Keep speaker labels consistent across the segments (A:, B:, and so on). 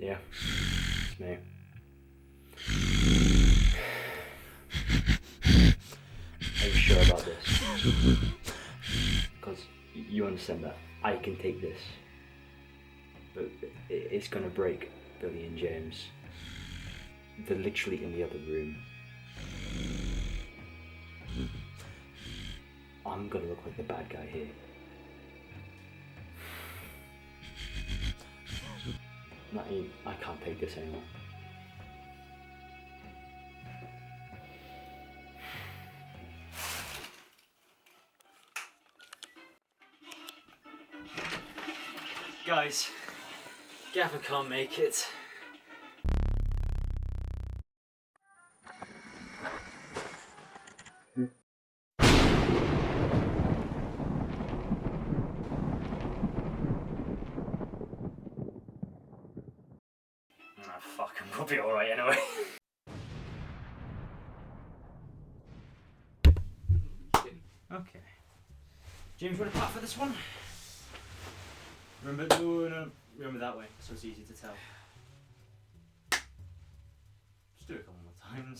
A: Yeah, it's me. Are you sure about this? Because you understand that I can take this, but it's gonna break Billy and James. They're literally in the other room. I'm gonna look like the bad guy here. I can't take this anymore. Guys, Gavin can't make it. Fuck him, we'll be alright anyway. Okay. James, want to clap for this one? Remember, no, remember that way, so it's easy to tell. Just do it a couple more times.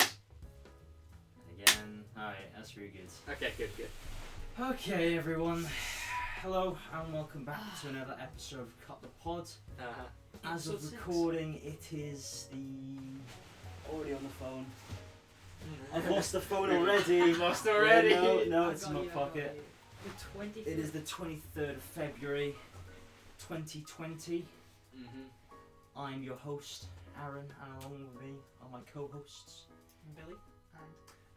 A: And again. Alright, that's really good.
B: Okay, good.
A: Okay, everyone. Hello, and welcome back to another episode of Cut the Pod. As of recording, it is already on the phone. I've lost the phone already.
B: You've lost already.
A: No, it's in my pocket.
C: The 23rd.
A: It is the 23rd of February, 2020. I'm your host, Aaron, and along with me are my co-hosts,
C: Billy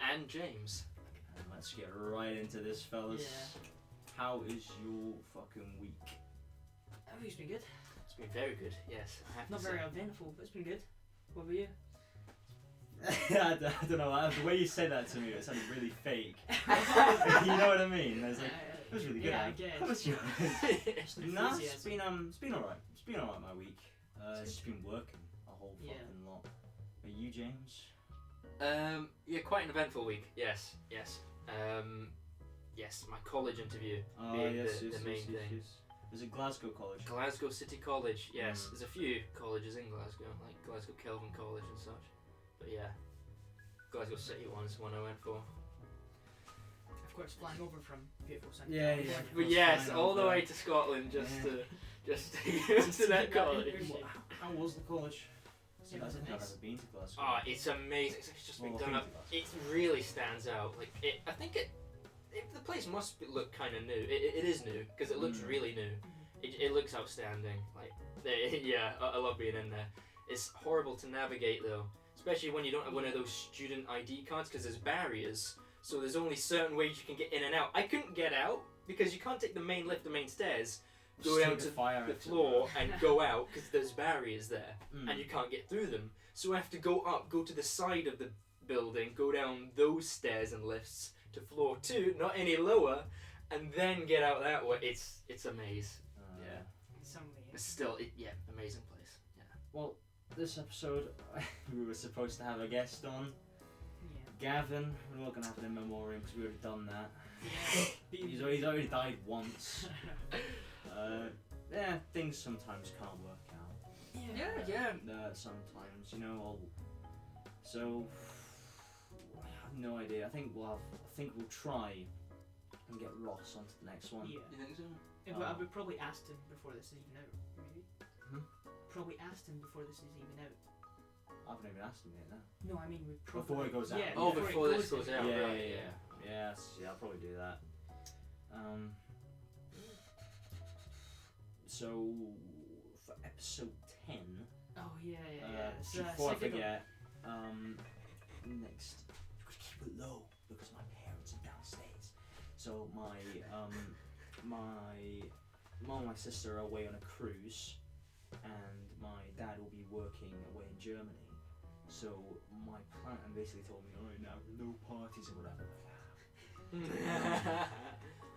B: And James.
A: And let's get right into this, fellas.
C: Yeah.
A: How is your fucking week?
C: It's been good.
B: It's been very good, yes. I have
C: Not
B: to
C: very
B: say.
C: eventful, but it's been good. What about you?
A: I don't know, the way you say that to me, it sounded really fake. You know what I mean? I was like, it was really good.
C: Yeah, I guess.
A: How was yours? Nah, it's
C: Enthusiasm.
A: been alright. It's been alright my week. Just been working a whole
C: Yeah.
A: fucking lot. Are you, James?
B: Yeah, quite an eventful week. Yes. Yes, my college interview being the main thing.
A: Was it Glasgow College?
B: Glasgow City College, yes. There's a few colleges in Glasgow, like Glasgow Kelvin College and such. But yeah, Glasgow City one's one I went for.
C: Of course, flying over from beautiful Central
A: Yeah,
C: California.
A: yeah.
B: But
A: Course,
B: yes,
A: fine,
B: all the
A: over.
B: way to Scotland just
A: Yeah.
B: to go to that college.
A: How was the college?
C: Yeah,
A: I
C: was
A: think
C: it
A: I've
C: nice?
A: ever been to Glasgow.
B: Oh, it's amazing. It's just been
A: Well,
B: done
A: I've
B: up.
A: been
B: It really stands out. Like I think the place must look kind of new. It is new because it looks really new. It looks outstanding. Like yeah, I love being in there. It's horrible to navigate though, especially when you don't have one of those student ID cards because there's barriers. So there's only certain ways you can get in and out. I couldn't get out because you can't take the main lift, the main stairs, go
A: Just
B: down
A: take
B: to
A: the fire
B: the
A: exit.
B: floor and go out because there's barriers there and you can't get through them. So I have to go up, go to the side of the building, go down those stairs and lifts to floor 2, not any lower, and then get out that way. It's a maze. Yeah.
C: It's amazing.
B: It's still amazing place. Yeah.
A: Well, this episode we were supposed to have a guest on,
C: Yeah.
A: Gavin. We're not gonna have it in memoriam because we already done that.
C: Yeah.
A: He's already died once. Yeah, things sometimes can't work out.
B: Yeah.
A: Sometimes, you know. So I have no idea. I think we'll try and get Ross onto the next one.
C: Yeah.
B: You think so?
C: Yeah, but I would probably asked him before this is even out, maybe. Probably asked him before this is even out.
A: I haven't even asked him yet now.
C: No, I mean we probably.
A: Before it goes out.
C: Yeah.
B: Oh,
C: it
B: before this goes out.
A: Yeah,
B: right,
A: yeah, I'll probably do that. So for episode 10,
C: Oh yeah. It's,
A: before I
C: second-
A: forget, next, you've got to keep it low because my parents are downstairs. So my mom and my sister are away on a cruise, and my dad will be working away in Germany. So my plan basically told me, alright now, no parties or whatever.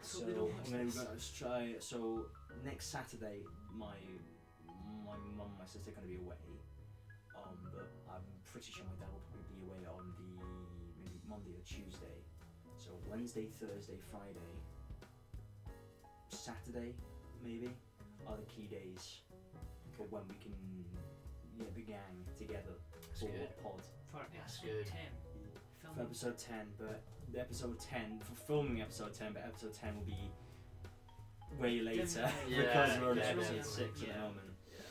A: So
C: they don't watch
A: we're
C: this.
A: gonna try. So next Saturday, my mum and my sister are gonna be away. But I'm pretty sure my dad will probably be away on the maybe Monday or Tuesday. So Wednesday, Thursday, Friday, Saturday maybe are the key days for when we can the gang together
B: That's
A: for
B: good.
A: pod.
C: For
B: That's
C: episode
B: good.
C: 10.
A: For
C: Filming.
A: episode 10, but the episode 10 for filming episode 10, but episode 10 will be way later
B: Yeah,
A: because we're on
B: yeah,
A: episode
C: yeah.
A: 6 at the
C: Yeah.
A: moment.
B: Yeah.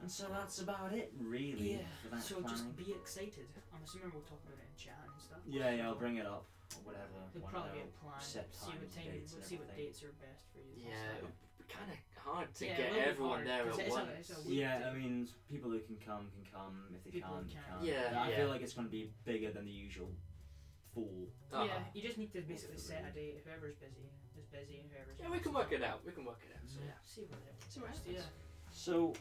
A: And so that's about it, really,
C: Yeah.
A: for that
C: So
A: planning.
C: just be excited. I'm assuming we'll talk about it in chat and stuff.
A: Yeah, I'll bring it up or whatever.
C: There'll
A: when
C: probably be
A: I'll
C: a plan.
A: set
C: See what
A: times,
C: time.
A: dates,
C: We'll
A: and
C: see what
A: everything.
C: dates are best for you.
B: Yeah, it would be kind of hard to
C: Yeah,
B: get
C: a little bit
B: everyone
C: hard,
B: there
C: 'cause
B: at
C: it's a-
B: once.
C: it's a weekday.
A: Yeah, I mean, people who can come can come. If they
C: People who
A: can't,
C: can't.
A: can't.
B: Yeah,
A: But I
B: yeah.
A: feel like it's going to be bigger than the usual full.
C: Yeah, you just need to basically set a date. Whoever's busy is busy, and whoever's
B: Yeah, we can work it out. We can work it out. So
C: Yeah,
B: yeah.
C: see what happens.
B: See what
C: first,
B: happens.
C: Yeah.
A: So,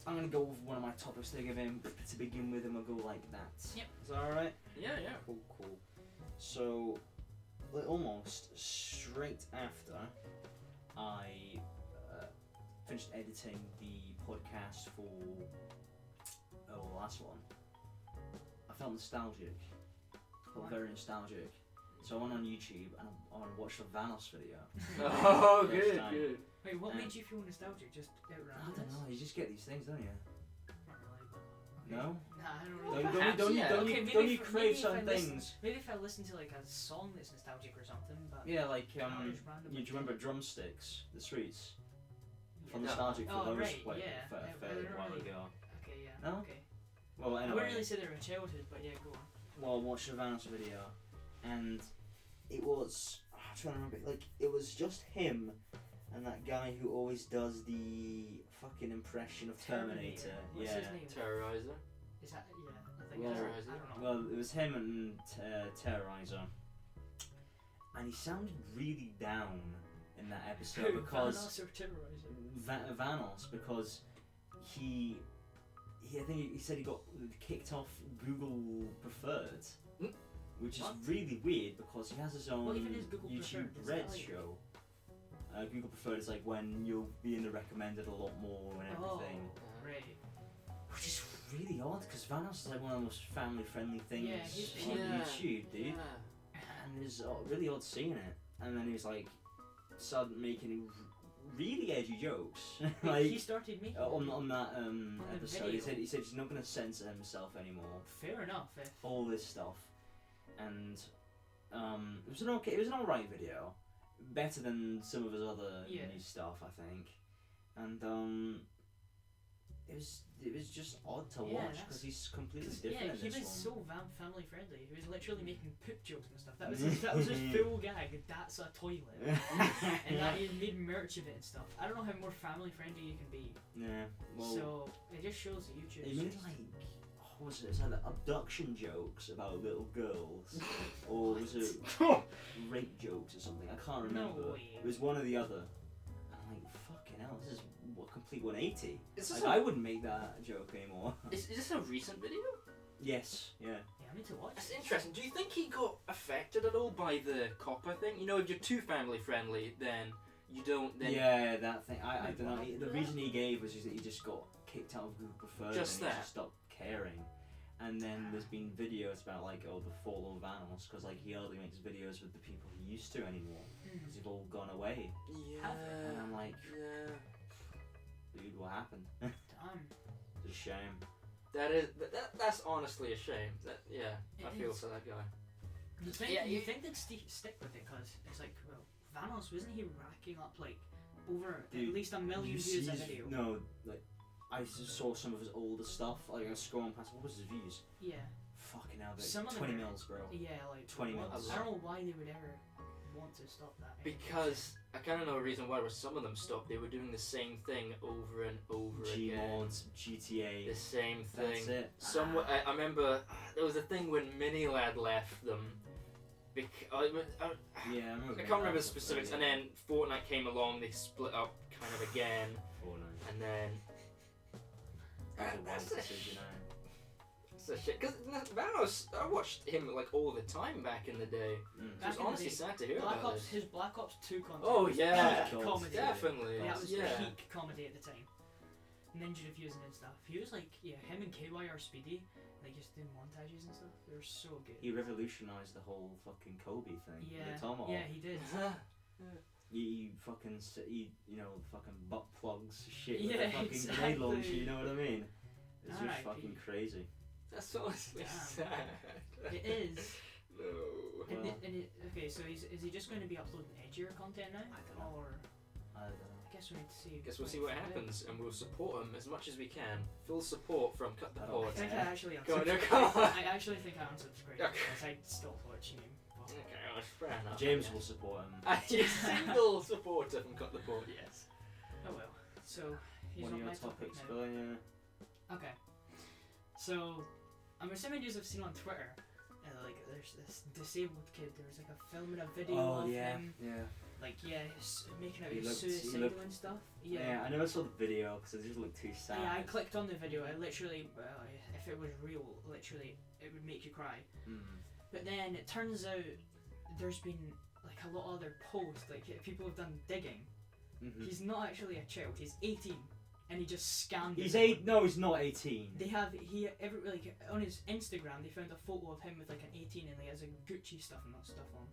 A: I'm going to go with one of my topics to give him to begin with, and we'll go like that.
C: Yep.
A: Is that alright?
B: Yeah, yeah.
A: Cool. So, almost straight after I finished editing the podcast for the last one, I felt nostalgic. I felt very nostalgic. So I went on YouTube and I watched a Vanos video.
B: Oh,
A: First
B: good,
A: time.
B: good.
C: Wait, what
A: Um,
C: made you feel nostalgic? Just
A: I
C: outrageous?
A: don't know, you just get these things, don't you?
C: Not really, but-
A: No?
C: Nah, I don't
B: Well,
C: really.
B: perhaps, yeah.
A: Don't
C: Okay,
A: you
C: maybe if-
A: crave
C: maybe if
A: some
C: I listen-
A: things?
C: Maybe if I listen to like a song that's nostalgic or something, but
A: Yeah, like,
C: I don't just randomly.
A: do you remember Drumsticks, the Streets? From
C: Yeah.
A: Nostalgic for
C: Oh,
A: those
C: right,
A: like,
C: yeah.
A: a
C: I
A: fairly
C: don't
A: while
C: really-
A: ago.
C: Okay, yeah.
A: No?
C: Okay.
A: Well,
C: I
A: anyway.
C: wouldn't really say they're a childhood, but yeah, go on.
A: Well, I watched the Vanos video, and it was, I'm trying to remember, like, it was just him and that guy who always does the fucking impression of Terminator.
C: What's
A: Yeah.
C: his name?
B: Terrorizer.
C: Is that yeah? I think
A: Well,
C: that's, I don't know.
A: Well, it was him and Terrorizer, and he sounded really down in that episode
C: Who,
A: because
C: Thanos or Terrorizer?
A: Vanos, because he I think he said he got kicked off Google Preferred,
B: Hmm?
A: which is
C: What?
A: really weird because he has his own
C: What even is Google
A: YouTube
C: Preferred? Is
A: Red
C: that like-
A: show. Google Preferred is like when you'll be in the recommended a lot more and everything,
C: Right.
A: which is really odd because Vanos is like one of the most family-friendly things
C: Yeah, he's
A: on
B: Yeah.
A: YouTube, dude.
B: Yeah.
A: And it was really odd seeing it. And then he was like, started making really edgy jokes,
C: Wait,
A: like
C: he started making.
A: on that
C: the
A: episode. He
C: video.
A: said he's not going to censor himself anymore.
C: Fair enough. If
A: All this stuff, and it was an alright video, better than some of his other
C: Yeah.
A: new stuff, I think. And it was just odd to
C: Yeah,
A: watch
C: that's-
A: because he's completely
C: 'cause,
A: different
C: yeah,
A: in
C: he
A: this
C: was
A: one.
C: so family friendly. He was literally making poop jokes and stuff. That was his full gag. That's a toilet, and that he made merch of it and stuff. I don't know how more family friendly you can be.
A: Yeah, well,
C: So it just shows that YouTube.
A: he made like, what was it? It's like abduction jokes about little girls, or was it rape jokes or something? I can't remember.
C: No way.
A: It was one or the other. And I'm like, fucking hell, this is what complete 180.
B: Is
A: Like,
B: this,
A: I wouldn't make that joke anymore.
B: is this a recent video?
A: Yes, yeah.
C: Yeah, I need to watch.
B: That's
C: it.
B: interesting. Do you think he got affected at all by the copper thing? You know, if you're too family friendly, then you don't. Then
A: Yeah, that thing. I
C: Wait,
A: don't know.
C: what?
A: The reason he gave was just that he just got kicked out of Google Preferred
B: Just
A: and he
B: that?
A: just stopped caring. And then there's been videos about like, oh, the fall of Vanos, because like he hardly makes videos with the people he used to anymore, because they've all gone away. And I'm like,
B: yeah.
A: dude, what happened?
C: Damn.
A: It's a shame.
B: That's honestly a shame. That yeah, I
C: It
B: feel
C: is.
B: for that guy.
C: You think,
B: Yeah,
C: you
B: you-
C: think they'd stick with it because it's like, well, Vanos, wasn't he racking up like over
A: Dude,
C: at least a million
A: You
C: views
A: see
C: a
A: his-
C: video?
A: No, like I saw some of his older stuff. Like I was scrolling past. What was his views?
C: Yeah,
A: Fucking hell,
C: Some of
A: like
C: them
A: 20
C: are-
A: mils, bro.
C: yeah, like
A: 20
C: what-
A: mils.
C: I don't know why they would ever want to stop that.
B: Because I kind of know a reason why. Where some of them stopped, they were doing the same thing over and over again.
A: Gmods, GTA.
B: The same thing.
A: That's it.
B: Some I remember there was a thing when Minilad left them.
A: Yeah, I remember.
B: I can't remember the specifics. And then Fortnite came along. They split up kind of again,
A: Fortnite.
B: and then
A: That was a
B: that's
A: wise
B: a
A: decision,
B: It's a shit. Because Vanos, I watched him like all the time back in the day.
A: Mm.
C: Back
B: It's
C: in the
B: honestly
C: day,
B: sad to hear
C: Black
B: about
C: Ops,
B: this.
C: his Black Ops 2 content.
B: Oh
C: was
B: yeah,
C: peak comedy.
B: definitely.
C: That was
B: yeah.
C: peak comedy at the time. Ninja defusing and stuff. He was like, yeah, him and KY are Speedy, like just doing montages and stuff. They were so good.
A: He revolutionised the whole fucking Kobe thing.
C: Yeah,
A: The tomahawk.
C: yeah, he did.
A: He fucking, you know, fucking butt plugs shit with
C: Yeah,
A: a fucking
C: exactly.
A: grenade launcher, you know what I mean? It's just
C: R.I.P.
A: fucking crazy.
B: That's honestly
C: Damn.
B: sad.
C: It is.
B: No.
A: Well-
C: Okay, so is he just going to be uploading edgier content now?
A: I don't know.
C: Or
A: I don't know.
C: I guess we need to see.
B: Guess we'll see what happens, and we'll support him as much as we can. Full support from Cut the
A: I don't
C: I
B: Pod.
C: think I actually
B: Go on,
C: unsubscribed.
B: come on.
C: I actually think I unsubscribed
B: Okay.
C: because I stopped watching him. But
B: Okay, well, fair enough.
A: James
B: I
A: will
B: guess.
A: support him.
B: I'm a single supporter from Cut the Pod, yes.
C: oh well. So he's
A: One
C: on
A: of your
C: my topic
A: topics,
C: now.
A: Bill, yeah.
C: Okay. So I'm assuming you have seen on Twitter, like there's this disabled kid. There was like a film and a video of him,
A: yeah.
C: like he's making out
A: He
C: he's
A: looked- he
C: suicidal
A: looked-
C: and stuff.
A: Yeah, I never saw the video because it just looked too sad.
C: Yeah, I clicked on the video. I literally, if it was real, literally, it would make you cry.
A: Mm.
C: But then it turns out there's been like a lot of other posts. Like people have done digging.
A: Mm-hmm.
C: He's not actually a child. He's 18, and he just scammed.
A: He's
C: everyone.
A: 8. No, he's not 18.
C: They have like on his Instagram. They found a photo of him with like an 18 and he has a Gucci stuff and that stuff on.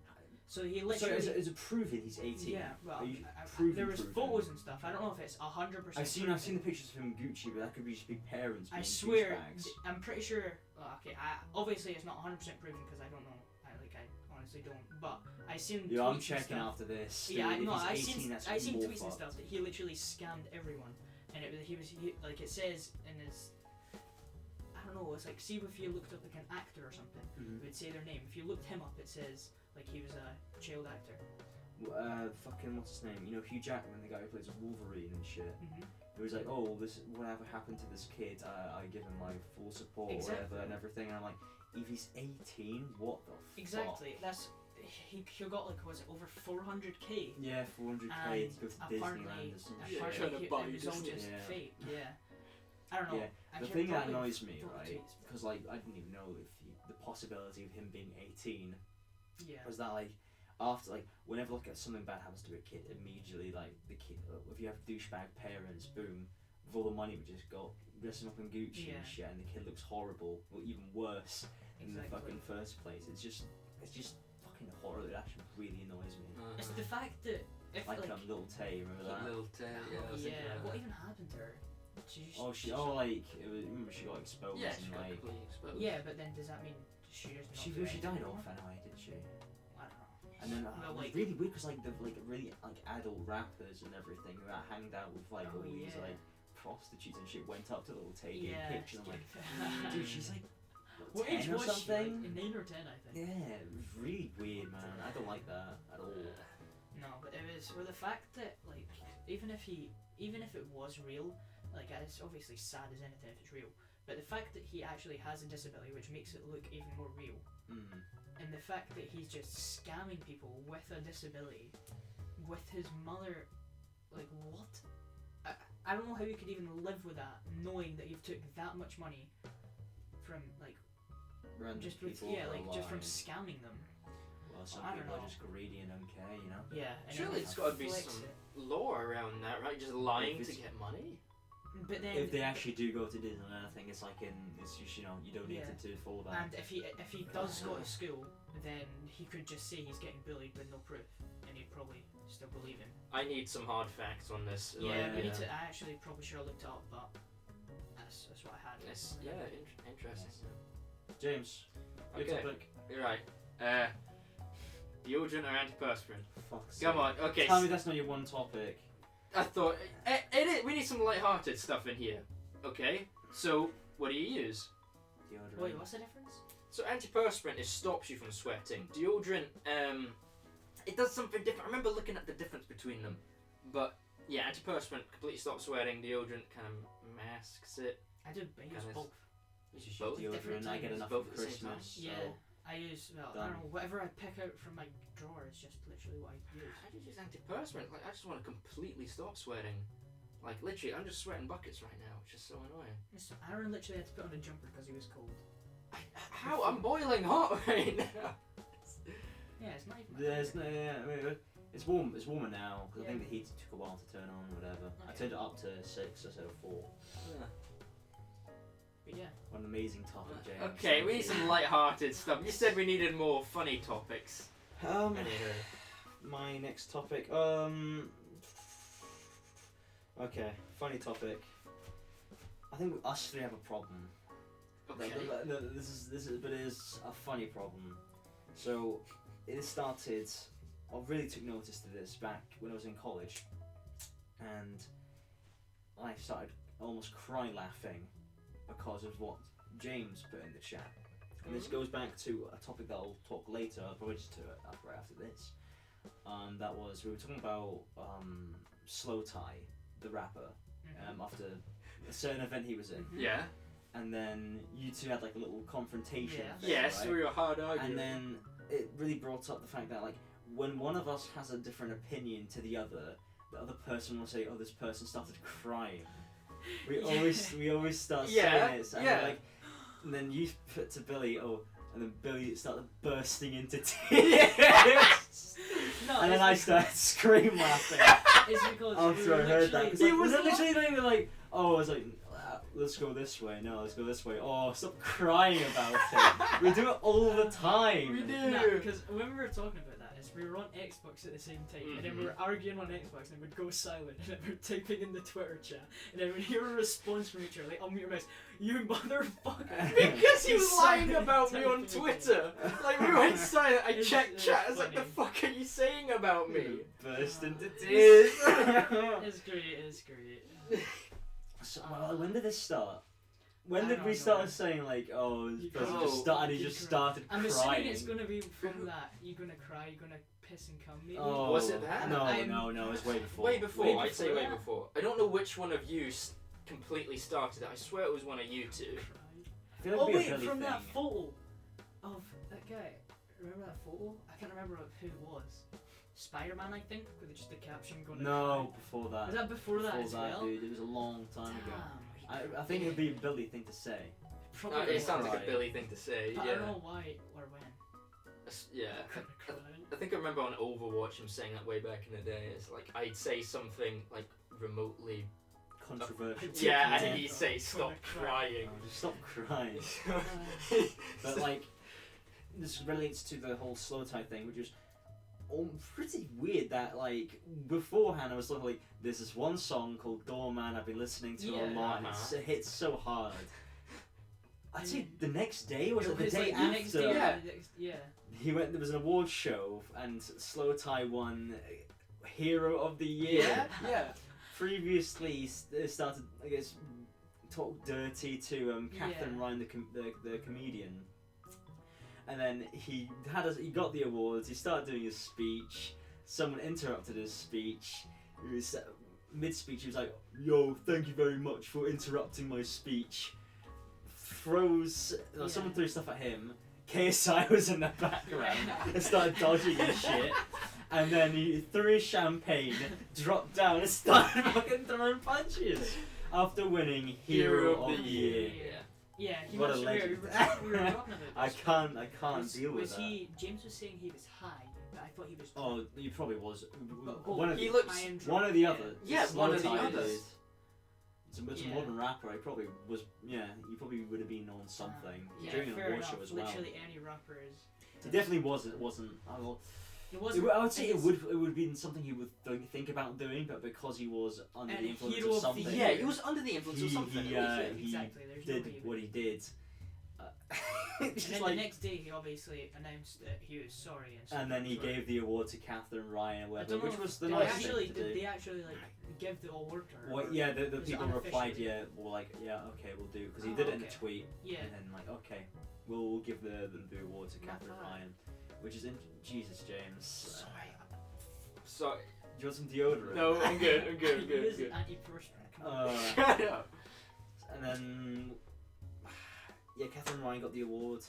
C: So he
A: So
C: literally.
A: is it proven he's 18?
C: Yeah, well,
A: Are you
C: there was
A: proven?
C: photos and stuff. I don't know if it's 100%.
A: I've seen the pictures of him Gucci, but that could be just big parents.
C: I
A: being
C: swear,
A: douchebags.
C: I'm pretty sure. Okay, obviously it's not 100% proven because I don't know. I honestly don't. But I seen.
A: Yeah,
C: tweets
A: I'm
C: and
A: checking
C: stuff.
A: after this.
C: Yeah,
A: If
C: I
A: he's
C: seen
A: 18, that's
C: I seen
A: more
C: tweets and
A: fucked.
C: stuff that he literally scammed everyone, and he like it says in his. I don't know. It's like see if you looked up like an actor or something,
A: Mhm.
C: it would say their name. If you looked him up, it says like he was a child actor.
A: Fucking what's his name? You know Hugh Jackman, the guy who plays Wolverine and shit.
C: Mm-hmm.
A: It was like, oh, this whatever happened to this kid, I give him my full support,
C: Exactly.
A: whatever, and everything. And I'm like, if he's 18, what the
C: Exactly. That's he got like was it over 400k.
A: Yeah, 400k
C: And
A: to go to
C: apparently,
A: Disneyland or some
B: Yeah,
A: shit.
B: trying to
C: apparently
B: buy
C: it was all
B: Disney.
C: just
A: Yeah.
C: fake. Yeah. I don't know.
A: Yeah,
C: I
A: the
C: hear
A: thing that
C: probably
A: annoys me,
C: full
A: right?
C: tweets.
A: Because like I didn't even know if the possibility of him being 18
C: Yeah.
A: was that like after like whenever like something bad happens to a kid, immediately like the kid, if you have douchebag parents, boom, with all the money would just go dress him up in Gucci
C: Yeah.
A: and shit, and the kid looks horrible, or even worse in the
C: Exactly.
A: fucking first place. It's just fucking horrible. It actually really annoys me.
C: It's the fact that if
A: Like,
C: like,
A: Little Tay, remember that?
B: Little tail, yeah. I was thinking
C: yeah,
B: about
C: what
B: that.
C: even happened to her?
A: Like it was, remember she got exposed
B: Yeah,
A: and
B: she got
A: like
B: completely exposed.
C: Yeah, but then does that mean she just not
A: she
C: do
A: died
C: anything
A: off
C: anymore?
A: anyway, didn't she?
C: I don't know.
A: And then
C: Well,
A: it was
C: like-
A: really weird because like the like really like adult rappers and everything who hanged out with like
C: Oh,
A: all these
C: yeah.
A: like prostitutes and shit went up to Little Tay getting
C: Yeah.
A: pictures. I'm like, dude, she's like
C: What
A: 10
C: age
A: or
C: was she?
A: something.
C: Like 9 or 10, I think.
A: Yeah, it was really weird, man. I don't like that at all.
C: No, but it was for the fact that like even if it was real, like it's obviously sad as anything if it's real. But the fact that he actually has a disability, which makes it look even more real,
A: Mm.
C: and the fact that he's just scamming people with a disability, with his mother, like what? I don't know how you could even live with that, knowing that you've took that much money from like
A: Random
C: just with,
A: people
C: yeah,
A: are
C: like just from
A: lying.
C: scamming them.
A: Well, some
C: I don't
A: people
C: know.
A: are just greedy and don't care, you know.
C: Yeah, and
B: Surely
C: then
B: it's got to be
C: flex
B: some
C: it.
B: law around that, right? Just lying
A: If
B: to
A: it's-
B: get money.
C: But then
A: If they actually do go to Disneyland, I think it's like it's just you donated
C: Yeah.
A: to for that.
C: And if he does go to school, then he could just say he's getting bullied with no proof, and he'd probably still believe him.
B: I need some hard facts on this.
C: Yeah,
A: yeah.
C: we need to. I actually probably should have looked it up, but that's what I had.
B: Yes, yeah, interesting.
A: James, your
B: Okay.
A: topic.
B: You're right. Deodorant or antiperspirant?
A: Fuck's
B: Come
A: sake.
B: on. Okay.
A: Tell me that's not your one topic.
B: I thought we need some light-hearted stuff in here. Okay. So what do you use?
A: Deodorant.
C: Wait, what's the difference?
B: So antiperspirant it stops you from sweating. Deodorant, it does something different. I remember looking at the difference between them, but yeah, antiperspirant completely stops sweating. Deodorant kind of masks it.
C: I use
B: Kinda
C: both.
B: You
A: It's
B: use
A: just
B: both.
C: different
A: deodorant. I get
C: times,
A: enough
B: both
A: for
B: at the same time.
A: Christmas.
C: Yeah,
A: So.
C: I use I
A: Done.
C: don't know whatever I pick out from my drawer is just literally what I use.
B: How do you use antiperspirant? Like I just want to completely stop sweating. Like literally, I'm just sweating buckets right now. It's just so annoying.
C: So Aaron literally had to put on a jumper because he was cold.
B: How? I'm boiling hot right now.
C: Yeah, it's not even.
A: There's no. Yeah, I mean, it's warm. It's warmer now because I think
C: Yeah.
A: the heat took a while to turn on. Whatever. I
C: Okay.
A: turned it up to 6 instead of 4.
C: But yeah.
A: What an amazing topic, James.
B: Okay, we need some light-hearted stuff. You said we needed more funny topics. Anywho.
A: My next topic. Okay, funny topic. I think us three have a problem.
B: Okay.
A: This is, but it is a funny problem. So, it started. I really took notice to this back when I was in college, and I started almost cry laughing because of what James put in the chat. And this goes back to a topic that I'll talk later. I'll probably just do it right after this. That was we were talking about Slow Tie, the rapper, after a certain event he was in.
B: Yeah.
A: And then you two had like a little confrontation.
C: Yeah.
A: thing,
B: Yes,
A: right?
B: we were hard arguing.
A: And then it really brought up the fact that like when one of us has a different opinion to the other person will say, "Oh, this person started crying." We always start saying it. And like, and then you put to Billy, "Oh," and then Billy started bursting into tears.
C: No,
A: And then I started scream laughing
C: It's because
A: after I heard that. Cause,
B: He
A: like,
B: was
A: literally not even like, oh, I was like, let's go this way. No, let's go this way. Oh, stop crying about it. We do it all the time.
B: We do.
C: because when we were talking about that, is we were on Xbox at the same time, and then we were arguing on Xbox, and we'd go silent, and then we're typing in the Twitter chat, and then we'd hear a response from each other, like, unmute your mouse, you motherfucker.
B: Because he was
C: He's
B: lying
C: silent
B: about me on
C: typing
B: Twitter. Like, we went silent. I
C: It's-
B: checked
C: it's
B: chat. I was like, the
C: funny.
B: fuck are you saying about me?
A: Burst into
C: It's-
A: tears.
C: It's great, it's great.
A: So, when did this start? When
C: I
A: did
C: don't
A: we
C: know.
A: start saying like, oh, this person just
B: Oh,
A: started, he
C: you
A: just
C: cry.
A: started
C: I'm
A: crying?
C: assuming it's gonna be from that. You're gonna cry, you're gonna piss and come, maybe.
A: Oh,
B: Was it that?
A: No,
C: I'm-
A: no, it's way before.
B: Way before.
C: Way
B: I'd say
C: before
B: way
C: that?
B: before. I don't know which one of you completely started it. I swear it was one of you two.
A: I feel like
C: Oh
A: it'd be a
C: wait,
A: Billy
C: from
A: thing.
C: that photo of that guy. Remember that photo? I can't remember who it was. Spider-Man, I think, with just the caption going.
A: No, before that.
C: Was that before that as well?
A: dude. It was a long time ago.
C: Damn.
A: I think it would be a Billy thing to say.
C: Probably
B: It sounds like a
A: Right.
B: Billy thing to say.
C: But I
B: Yeah.
C: don't know why or when.
B: Yeah.
C: Could've cried.
B: I think I remember on Overwatch him saying that way back in the day. It's like I'd say something like remotely.
A: Controversial.
B: Yeah,
C: Yeah.
B: and he'd say stop crying.
A: Oh, just stop crying. But like, this relates to the whole slow tie thing, which is pretty weird. That like beforehand, I was sort of like, "There's this one song called Doorman I've been listening to a
C: Yeah.
A: lot, and it hits so hard." I'd say the next day was it the
C: was
A: day
C: like
A: after?
C: the next day,
B: Yeah.
C: the next- yeah.
A: He went. There was an award show, and Slow Tie won Hero of the Year.
B: Yeah, yeah.
A: Previously, they started, I guess, talk dirty to Catherine
C: Yeah.
A: Ryan, the comedian, and then he got the awards. He started doing his speech. Someone interrupted his speech. He was mid-speech. He was like, "Yo, thank you very much for interrupting my speech." Someone threw stuff at him. KSI was in the background and started dodging his shit. And then he threw his champagne, dropped down, and started fucking throwing punches after winning Hero of the Year.
C: Yeah, he
A: What a
C: must we
A: legend.
C: were talking about
A: I
C: this.
A: can't deal with
C: Was
A: that.
C: James was saying he was high, but I thought he was.
A: Oh, he probably was.
C: But
A: One of
B: he
A: the,
B: looks-
C: high and
A: one
C: drunk,
A: or the other.
B: Yeah,
A: Slow
B: one or the
A: Tie
B: other.
A: did. It's a
C: Yeah.
A: modern rapper. He probably was. Yeah, he probably would have been on something
C: Yeah,
A: during an
C: fair
A: award
C: enough.
A: show as well.
C: Literally any rapper is.
A: It definitely was. It wasn't.
C: It wasn't.
A: I would say it
C: it's-
A: would have been something he would think about doing, but because he was under
C: And
A: the influence
C: Hero
A: of
C: of the
A: something,
B: Yeah, he was under the influence of
A: He-
B: something.
A: he,
C: Yeah,
A: he
C: exactly. There's no way
A: did
C: he
A: what
C: would.
A: he did.
C: And
A: Just
C: then
A: like,
C: the next day, he obviously announced that he was sorry and stuff.
A: and then he
C: for-
A: gave the award to Catherine Ryan,
C: I
A: whatever,
C: don't know
A: which
C: if
A: was the
C: they
A: nice
C: actually,
A: thing to
C: did
A: do.
C: they actually like give the award to her?
A: Well,
C: or-
A: yeah, the
C: was it
A: people replied,
C: unofficially?
A: yeah, were like, yeah, okay, we'll do, because he
C: Oh,
A: did it in a
C: okay.
A: tweet,
C: Yeah.
A: and then like, okay, we'll give the award to
C: Not
A: Catherine
C: bad.
A: Ryan, which is in Jesus, James.
B: Sorry. Sorry.
A: Do you want some deodorant?
B: No, I'm good. I'm good. I'm
C: He
B: good.
C: is
B: good.
C: an antiperspirant. Come on.
B: Shut up.
A: And then, yeah, Catherine Ryan got the award.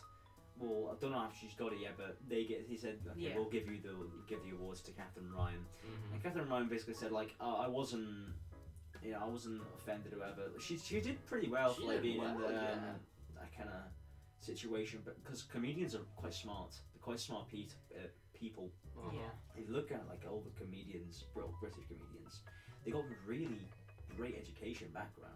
A: Well, I don't know if she's got it yet, but he said, okay,
C: Yeah.
A: we'll give the awards to Catherine Ryan.
B: Mm-hmm.
A: And Catherine Ryan basically said like, I wasn't offended or whatever. She did pretty well
B: She
A: for like
B: did
A: being in
B: well,
A: the,
B: yeah.
A: that kind of situation, but because comedians are quite smart, they're quite smart people.
B: Uh-huh.
C: Yeah.
A: If you look at like all the comedians, British comedians, they got really great education background,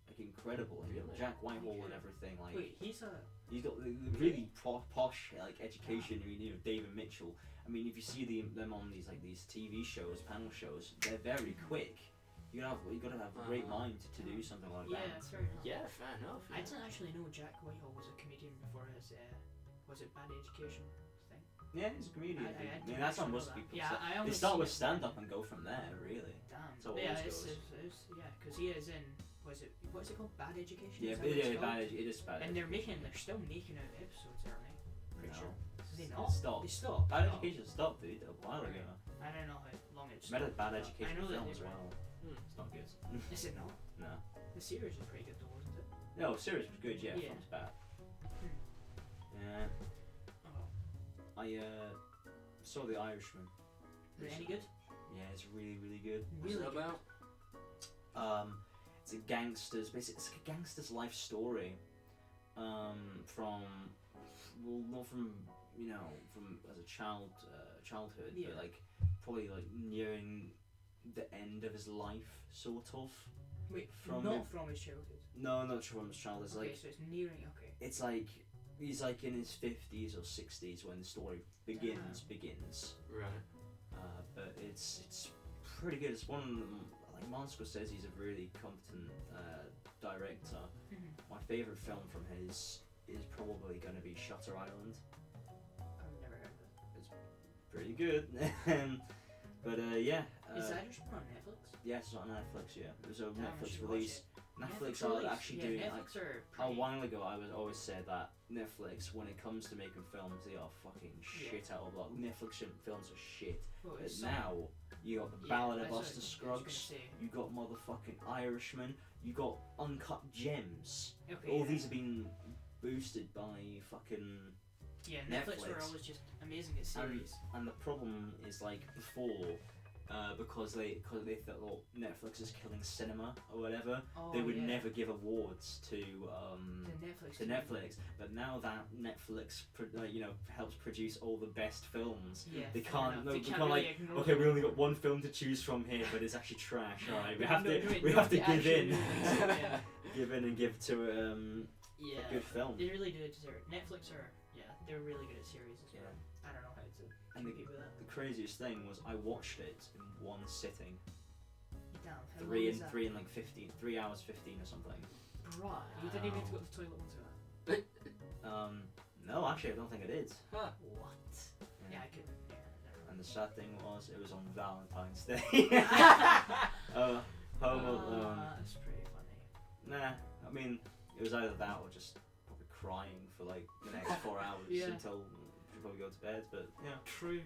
A: like incredible. And, you know,
B: Really?
A: Jack Whitehall and everything, like
C: Wait, he's a.
A: he's got the really posh like education. I mean, you know, David Mitchell. I mean, if you see them on these TV shows, panel shows, they're very quick. You gotta have a great mind to do something like
C: Yeah,
A: that.
C: fair enough.
B: Yeah, fair enough.
C: I didn't actually know Jack Whitehall was a comedian before his was it Bad Education thing?
A: Yeah, he's a comedian.
C: I
A: mean, that's what
C: didn't
A: most
C: know that.
A: people
C: Yeah,
A: say.
C: I
A: They
C: only
A: start
C: seen
A: with
C: it
A: stand
C: then.
A: up and go from there, really.
C: Damn.
A: That's how it
C: Yeah,
A: always goes.
C: because he is in. What's it called? Bad Education.
A: Yeah,
C: Is that what it's called?
A: it is bad.
C: And they're still making out episodes, aren't they? Pretty
A: No.
C: sure. Did they
A: It
C: not?
A: stopped.
C: They stopped.
A: Bad
C: Oh.
A: Education stopped, dude, a while ago.
C: I don't know how long it's.
A: Made a Bad
C: I
A: Education
C: know that
A: film
C: they
A: as
C: were.
A: well.
B: Hmm.
A: It's not good.
C: Is it not?
A: No.
C: The series was pretty good though, wasn't it?
A: No, series was good, yeah,
C: Yeah.
A: film's bad.
C: Hmm.
A: Yeah.
C: Oh.
A: I saw The Irishman.
C: Is it any good?
A: Yeah, it's really, really good.
B: What's
C: Really
B: it
C: good.
B: about?
A: It's a gangster's, basically, it's a gangster's life story. From, well, not from, from as a childhood,
C: Yeah.
A: but like probably like nearing the end of his life, sort of.
C: Wait,
A: From
C: not
A: it-
C: from his childhood.
A: No, not from his childhood. It's
C: Okay,
A: like
C: so it's nearing. Okay.
A: it's like he's like in his 50s or 60s when the story begins.
B: Right.
A: But it's pretty good. It's one like Martin Scorsese's a really competent director. My favourite film from his is probably going to be Shutter Island.
C: I've never heard of it.
A: Pretty good. But yeah.
C: Is that just on Netflix?
A: Yeah, it's on Netflix. Yeah, it was a
C: Damn, I
A: Netflix
C: should watch
A: release.
C: it.
A: Netflix are
C: release.
A: actually
C: Yeah,
A: doing
C: Netflix are
A: a
C: pretty.
A: while ago. I was always said that Netflix, when it comes to making films, they are fucking
C: Yeah.
A: shit out of luck. Netflix films are shit.
C: Well,
A: But
C: it's
A: now you got the
C: yeah,
A: Ballad
C: that's
A: of
C: what
A: Buster
C: I was
A: Scruggs.
C: gonna say.
A: You got motherfucking Irishman. You got Uncut Gems.
C: Okay,
A: All
C: yeah.
A: these have been boosted by fucking.
C: Yeah, Netflix were
A: Netflix.
C: always just amazing at series.
A: And the problem is like before, because they thought, well, Netflix is killing cinema or whatever.
C: Oh,
A: They would
C: yeah.
A: never give awards to
C: The Netflix.
A: Netflix. But now that Netflix helps produce all the best films,
C: Yeah,
A: they
C: fair
A: can't.
C: enough.
A: No,
C: They
A: we
C: can't
A: can't
C: really
A: like.
C: ignore
A: Okay,
C: them.
A: we only got one film to choose from here, but it's actually trash. All right, we have
C: No,
A: to.
C: no,
A: We
C: no,
A: have to
C: the
A: give
C: actual
A: in.
C: movies, yeah.
A: Give in and give to
C: Yeah,
A: a good film.
C: they really do deserve it. Netflix are, they're really good at series as well.
A: Yeah.
C: I don't know how to
A: And
C: compete with that.
A: the craziest thing was I watched it in one sitting.
C: Damn, how
A: Three
C: long is
A: and
C: that?
A: 3 hours 15 or something.
C: Bruh, you didn't even have to go to the toilet once or that.
A: No, actually, I don't think I did.
B: Huh.
C: What? Yeah, I could. Yeah, never
A: And
C: mind.
A: the sad thing was, it was on Valentine's Day. Home Alone.
C: That's pretty funny.
A: Nah, I mean, it was either that or just probably crying for like the next 4 hours
C: Yeah.
A: until we probably go to bed. But yeah,
C: True.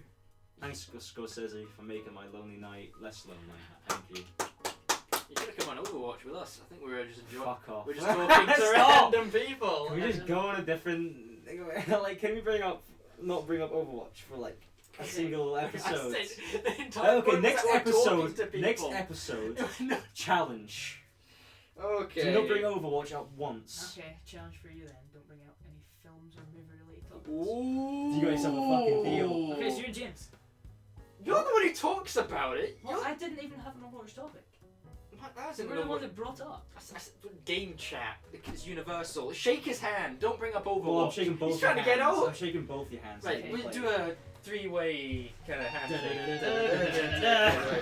A: thanks Scorsese for making my lonely night less lonely. Thank you.
B: You should have come on Overwatch with us. I think we were just enjoying.
A: Fuck off.
B: We're just talking to
A: Stop!
B: random people.
A: Can we just go on a different? Like, can we not bring up Overwatch for like a single episode?
B: I said the entire
A: Okay,
B: point
A: next
B: is that we're talking
A: episode.
B: to people.
A: Next episode.
B: No.
A: Challenge.
B: Okay.
A: Do not bring Overwatch up once.
C: Okay, challenge for you then. Don't bring out any films or movie related topics.
B: Ooh.
A: You got yourself a fucking deal.
C: Okay, so you're James.
B: You're the one who talks about it.
C: Well, I didn't even have an Overwatch topic.
B: That's
C: You're the one that brought it up.
B: game chat. It's universal. Shake his hand. Don't bring up Overwatch.
A: Well, I'm shaking both
B: He's trying
A: your
B: to get
A: hands.
B: out.
A: I'm shaking both your hands.
B: Right,
C: Okay.
B: we'll do a three-way kind of handshake.
A: Da-da-da-da-da-da.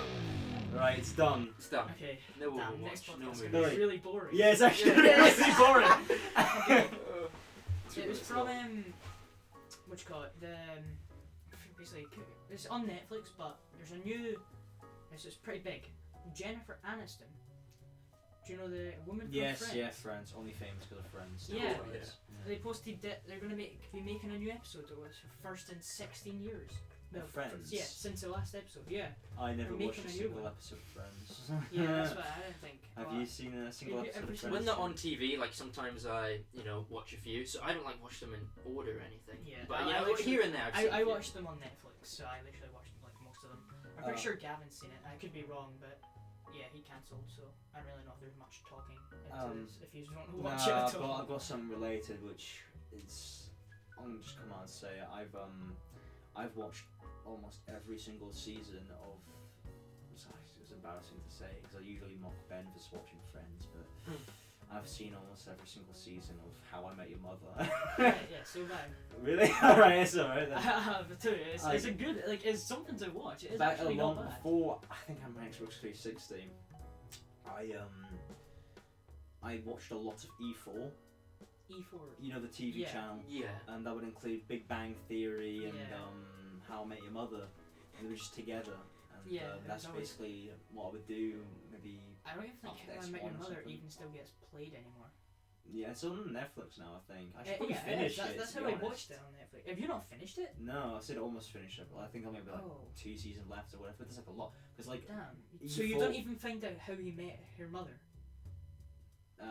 A: Right, it's done.
B: It's done.
C: Okay.
B: No
C: Damn, next
B: Overwatch.
C: podcast
B: No
C: is
B: movie.
C: gonna
A: movie.
C: be really boring.
A: Yeah, it's actually
B: Yeah.
A: really boring.
C: It was from what you call it? Basically, it's on Netflix, but there's a new. It's pretty big. Jennifer Aniston. Do you know the woman from
A: Yes,
C: Friends?
A: yeah, Friends. Only famous because of Friends.
C: Yeah.
A: Friends.
C: They posted that they're gonna be making a new episode. It was first in 16 years.
A: Of Friends?
C: Yeah, since the last episode. Yeah.
A: I never
C: They're
A: watched a
C: making a new
A: single
C: one.
A: episode of Friends.
C: Yeah, that's what I didn't think.
A: Have
C: But
A: you seen a single
C: Have you
A: episode
C: ever
A: of
C: seen-
A: Friends?
B: When they're on TV, like sometimes I, watch a few. So I don't like watch them in order or anything.
C: Yeah,
B: But
C: I literally-
B: here and there. I've seen a
C: I
B: few.
C: watched them on Netflix, so I literally watched like most of them. I'm pretty sure Gavin's seen it. I could be wrong, but yeah, he cancelled, so I don't really know if there's much talking into this. If you just want to
A: Nah,
C: watch it at
A: I've
C: all.
A: got something related, which is I'm gonna just come out and say it. I've watched almost every single season of. Sorry, it was embarrassing to say because I usually mock Ben for watching Friends, but I've seen almost every single season of How I Met Your Mother.
C: yeah, so bad.
A: Really? Alright, it's alright
C: I
A: then.
C: have too. It's a good, it's something to watch. It is actually not bad.
A: Before, I think I'm on Xbox 360. I watched a lot of E4.
C: E4.
A: You know, the TV
C: Yeah.
A: channel,
B: Yeah.
A: and that would include Big Bang Theory and
C: Yeah.
A: How I Met Your Mother, and they were just together. And
C: Yeah, it
A: that's
C: was always-
A: basically what I would do. Maybe
C: I don't even think
A: After
C: How I Met Your
A: X1 or
C: Mother
A: something.
C: even still gets played anymore.
A: yeah, it's on Netflix now. I think I should
C: Yeah,
A: probably
C: it is.
A: finish
C: That's,
A: it.
C: that's
A: to
C: how
A: be
C: I
A: honest.
C: watched it on Netflix. Have you not finished it?
A: No, I said almost finished it, but I think I maybe like
C: Oh.
A: 2 seasons left or whatever. But there's like a lot. There's like
C: Damn.
A: E4
C: So you don't even find out how he met her mother?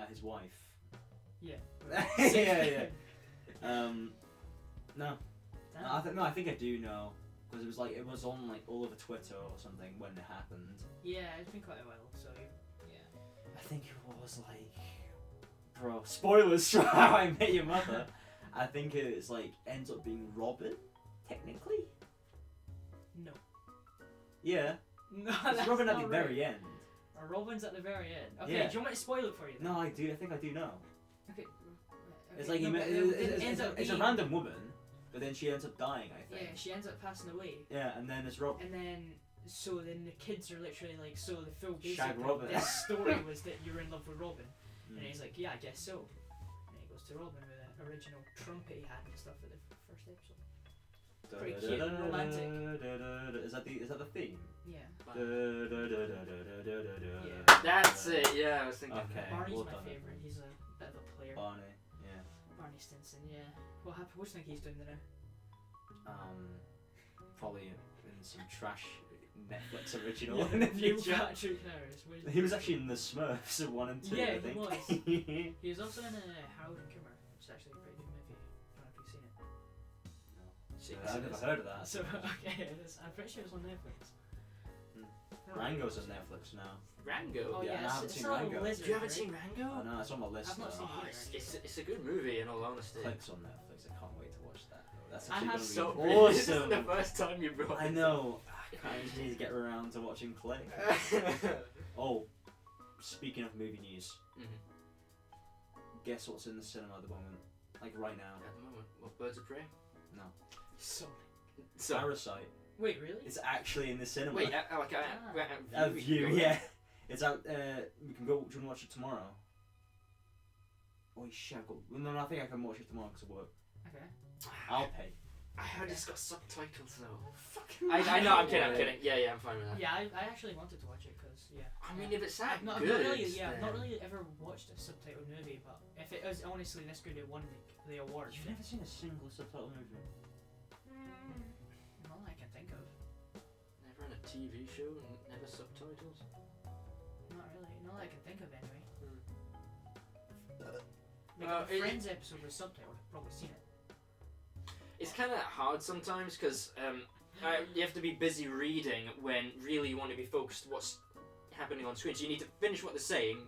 A: his wife.
C: Yeah.
A: Yeah. No.
C: Damn.
A: I think I do know because it was on like all over Twitter or something when it happened.
C: Yeah, it's been quite a while, so yeah.
A: I think it was like, bro, spoilers for How I Met Your Mother. I think it's like ends up being Robin, technically.
C: No.
A: Yeah,
C: No,
A: it's
C: that's
A: Robin at
C: not
A: the
C: right.
A: very end.
C: Robin's at the very end. Okay,
A: Yeah.
C: do you want me to spoil it for you? Then?
A: No, I do. I think I do know.
C: Okay.
A: It's
C: okay,
A: like
C: no,
A: he
C: but
A: met,
C: it ends up
A: it's a
C: being-
A: random woman, but then she ends up dying. I
C: Yeah,
A: think.
C: she ends up passing away,
A: Yeah, and then it's Robin.
C: and then the kids are literally like, so the full basic
A: Shag
C: of
A: Robin.
C: this story was that you were in love with Robin,
A: Mm.
C: and he's like, yeah, I guess so. And he goes to Robin with the original trumpet he had and stuff at the first episode. Pretty cute and romantic.
A: Is that the theme?
C: Yeah.
A: Yeah.
B: That's it. Yeah, I was thinking.
A: Okay.
C: Barney's
A: well
C: my
A: done.
C: favourite. He's a bit of a player.
A: Barney. Yeah.
C: Barney Stinson. Yeah. What do you think he's doing there?
A: Probably in some trash Netflix original
C: Yeah,
A: in the
C: Neil
A: future.
C: Patrick Harris. Where's
A: He was actually in the Smurfs 1 and 2.
C: Yeah,
A: I
C: he
A: think.
C: was. He was also in Harold and Kumar, which is actually a pretty good movie. I don't know if you've seen it.
A: No. I've never heard of that.
C: So okay, I'm pretty sure it's on Netflix.
A: Rango's on Netflix now.
B: Rango.
C: Oh
A: Yeah,
C: yeah,
A: and I haven't
C: it's
A: seen
C: a little
A: Rango.
C: lizard,
B: You haven't
C: right?
B: seen Rango?
A: Oh no, it's on my list.
C: I've not
A: now.
C: seen
B: Oh,
C: it.
B: it's a good movie in all honesty.
A: Clicks on Netflix. I can't wait to watch that. Though. That's
C: I
A: actually
C: have
A: gonna
B: So
A: be
B: this is
A: awesome.
B: the first time you brought.
A: I know. I just need to get around to watching Click. Oh, speaking of movie news, guess what's in the cinema at the moment? Like right now.
B: At the moment, what, Birds of Prey?
C: So
A: Parasite.
C: wait, really?
A: It's actually in the cinema.
B: Wait,
A: View, yeah. It's out. We can go. Do you want to watch it tomorrow? Oh shit! I've got. No, I think I can watch it tomorrow because of work.
C: Okay.
A: I'll pay.
B: I heard it's got subtitles though.
A: Fucking.
B: I know, I'm kidding. Yeah, I'm fine with that.
C: Yeah, I actually wanted to watch it because
B: I mean, if it's that
C: I've not
B: good,
C: really, I've not
B: then-
C: really ever watched a subtitled movie, but if it was honestly this good, it won the award.
A: You've never seen a single subtitle movie.
C: Not that I can think of.
B: Never in a TV show and never subtitles.
C: Not really. Not that I can think of anyway. Like
B: Uh,
C: if the Friends episode was subtitled, I've probably seen it.
B: It's kind of hard sometimes because you have to be busy reading when really you want to be focused what's happening on screen. So you need to finish what they're saying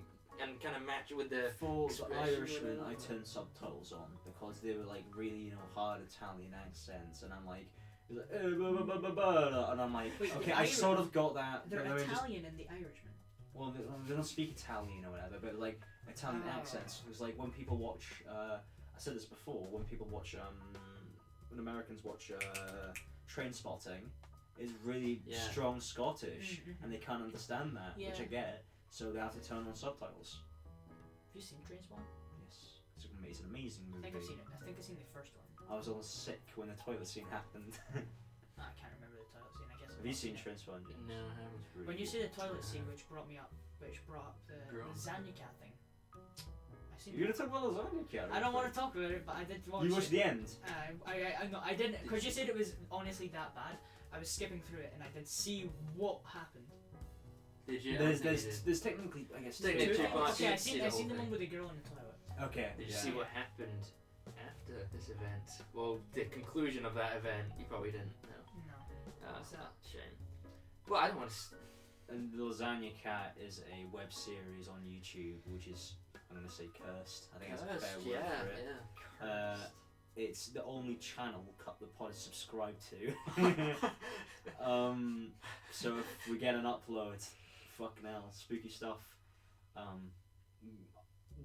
B: and kind of match it with the.
A: For the
B: expression
A: Irishman,
B: or
A: I
B: whatever.
A: turned subtitles on because they were like really, hard Italian accents, and I'm like, it was like and I'm like,
C: Wait,
A: okay,
C: the
A: I sort
C: Irish-
A: of got that.
C: They're
A: but then just-
C: Italian in The Irishman.
A: well, they don't speak Italian or whatever, but like Italian
C: Oh.
A: accents. Because like when people watch, I said this before, when people watch, when Americans watch Train Spotting, is really
B: Yeah.
A: strong Scottish,
C: Mhm.
A: and they can't understand that, which I
C: Yeah.
A: get. So they have to turn on subtitles.
C: Have you seen Trainspotting?
A: Yes, it's an amazing
C: I
A: movie.
C: think I've seen it. I think I've seen the first one.
A: I was almost sick when the toilet scene happened.
C: I can't remember the title scene. I guess. I've
A: Have you
C: not
A: seen
C: it.
A: Train Spotting?
B: No, I haven't.
A: It's really
C: When you
A: good.
C: say the toilet scene, which brought up the
B: Bro.
C: lasagna cat thing. I seen.
A: You're
C: it.
A: gonna talk about lasagna, Kiara?
C: I don't want to talk about it, but I did watch
A: You watched
C: it.
A: the end.
C: I didn't, because you said it was honestly that bad. I was skipping through it and I did see what happened.
B: Did you?
A: There's technically, I guess,
B: Technically
A: two
B: two parts.
C: Okay, I
B: See
C: seen
B: the
C: I
B: whole
C: seen the
B: thing.
C: one with the girl in the toilet.
A: Okay.
B: Did you
A: yeah.
B: see what happened after this event? Well, the conclusion of that event, you probably didn't know.
C: No.
B: That's
C: What's that?
B: a shame. Well, I don't want to.
A: And the Lasagna Cat is a web series on YouTube, which is, I'm gonna say, cursed. I think that's a fair word
B: yeah,
A: for it.
B: yeah.
A: It's the only channel CutThePod is subscribed to. So if we get an upload, fucking hell, spooky stuff.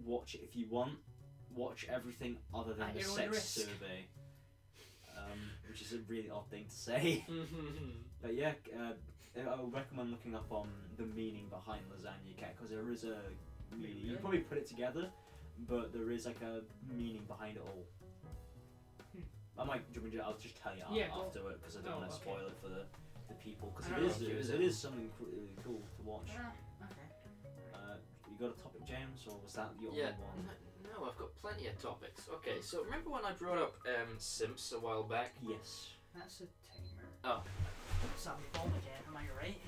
A: Watch it if you want. Watch everything other than
C: At
A: the
C: your own
A: sex
C: risk.
A: survey. which is a really odd thing to say. But yeah, I would recommend looking up on the meaning behind lasagna cat, because there is a meaning. You can probably put it together, but there is like a meaning behind it all. I might. I'll just tell you afterward, because I don't want to spoil it for the people, because it is something really cool to watch.
C: Okay.
A: You got a topic, James, or was that your only one?
B: No, I've got plenty of topics. Okay, so remember when I brought up Simps a while back?
A: Yes.
C: That's a timer.
B: Oh.
C: Sorry, bomb again. Am I right?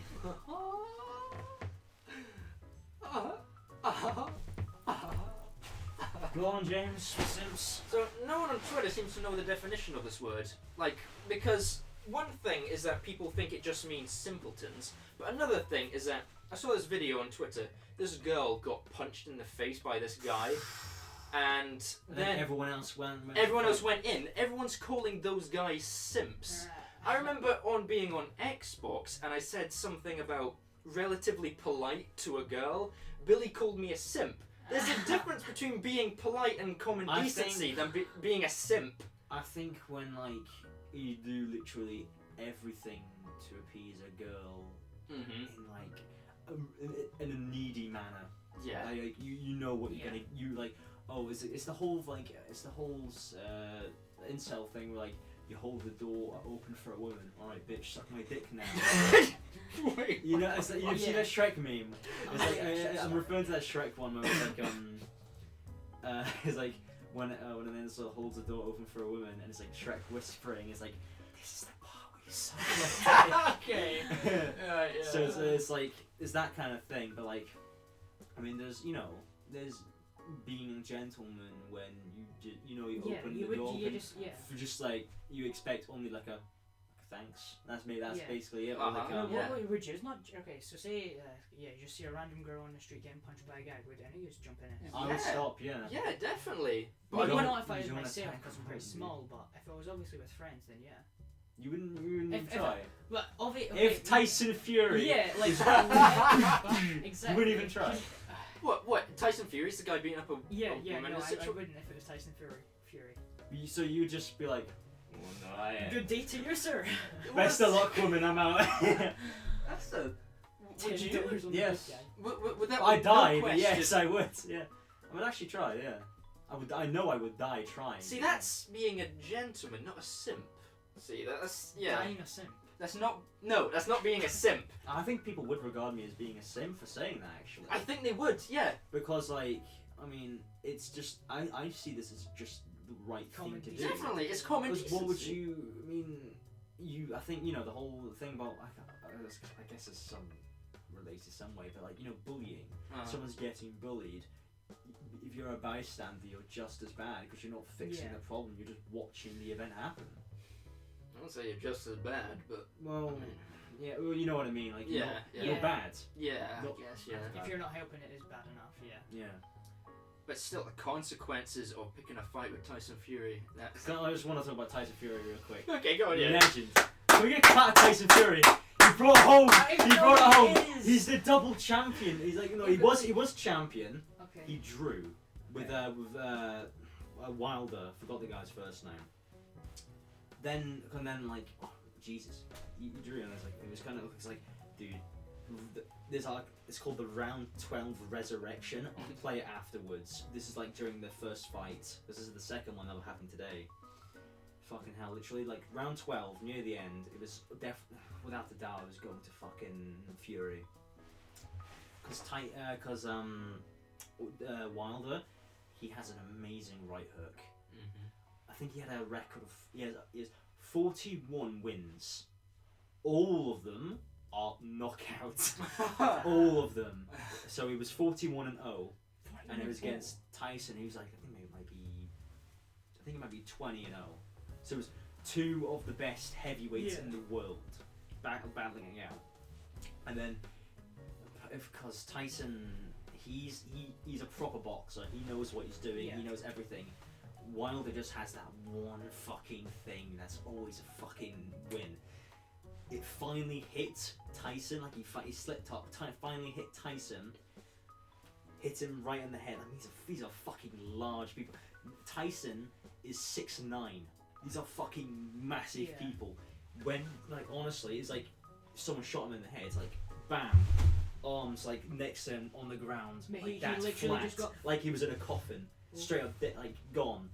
A: Go on, James. Sims.
B: So no one on Twitter seems to know the definition of this word. Like, because one thing is that people think it just means simpletons, but another thing is that I saw this video on Twitter. This girl got punched in the face by this guy, and then
A: everyone else went
B: in. Everyone's calling those guys simps. I remember being on Xbox, and I said something about relatively polite to a girl. Billy called me a simp. There's a difference between being polite and common decency than being a simp.
A: I think when you do literally everything to appease a girl in in a needy manner.
B: Yeah.
A: Like you know what you're gonna it's the whole incel thing where you hold the door open for a woman. Alright, bitch, suck my dick now.
B: Wait.
A: You know, it's you've seen that Shrek meme. It's I'm referring to that Shrek one where it's like when an incel holds the door open for a woman and it's like Shrek whispering. It's like, this is the part where you suck my dick.
B: Okay. Yeah.
A: So it's that kind of thing, but I mean, there's being a gentleman when you open the door you expect only a thanks. That's basically it.
C: What would you? It's not okay. So say you just see a random girl on the street getting punched by a guy. Would any of you just jump in it?
A: I would stop. Yeah.
B: Yeah, definitely.
C: Maybe not if I was myself because I'm pretty small, but if I was obviously with friends, then yeah.
A: You wouldn't even try.
C: But
A: if Tyson Fury.
C: Yeah, exactly.
A: You wouldn't even try.
B: What? Tyson Fury's the guy beating up a woman?
C: No, I wouldn't if it was Tyson Fury.
A: So you would just be like, oh no,
C: good day to you, sir.
A: Best of luck, woman. I'm out.
B: That's a. Would you?
A: Yes.
B: Would that?
A: I die, but yes, I would. Yeah, I would actually try. Yeah, I would. I know I would die trying.
B: See, that's being a gentleman, not a simp. See, that's
C: Dying a simp.
B: That's not being a simp.
A: I think people would regard me as being a simp for saying that, actually.
B: I think they would, yeah.
A: Because, I mean, it's just, I see this as just the right thing to do.
B: Definitely, it's common decency.
A: Because what would you, I mean, I think, the whole thing about, I guess it's related some way, but bullying. Someone's getting bullied. If you're a bystander, you're just as bad because you're not fixing the problem, you're just watching the event happen.
B: I won't say you're just as bad, but...
A: Well, you know what I mean. You're bad.
B: Yeah, I guess, yeah.
C: If you're not helping, it is bad enough, yeah.
A: Yeah.
B: But still, the consequences of picking a fight with Tyson Fury, that's...
A: I just want to talk about Tyson Fury real quick.
B: Okay, go on, yeah.
A: Legend. We're going to cut Tyson Fury. He brought it home. He's the double champion. He's he was champion.
C: Okay.
A: He drew with Wilder. Forgot the guy's first name. Then Jesus, he drew, and it was kind of dude, it's called the round 12 resurrection. I'll play it afterwards. This is during the first fight. This is the second one that will happen today. Fucking hell, literally round 12 near the end. It was without a doubt, I was going to fucking Fury. Because Wilder, he has an amazing right hook. I think he had a record of he has 41 wins. All of them are knockouts. All of them. So he was 41-0, and it was against Tyson, who's I think it might be 20-0. So it was two of the best heavyweights in the world battling it out. And then, because Tyson, he's a proper boxer. He knows what he's doing. He knows everything. Wilder just has that one fucking thing that's always a fucking win. It finally hit Tyson, he slipped up, finally hit Tyson, hit him right in the head. These are fucking large people. Tyson is 6'9". These are fucking massive
C: Yeah.
A: people. When, like, honestly, it's like someone shot him in the head. It's like, bam, arms like next to him on the ground,
C: But
A: like
C: he
A: that's
C: literally
A: flat,
C: just got-
A: like he was in a coffin, straight up, like gone.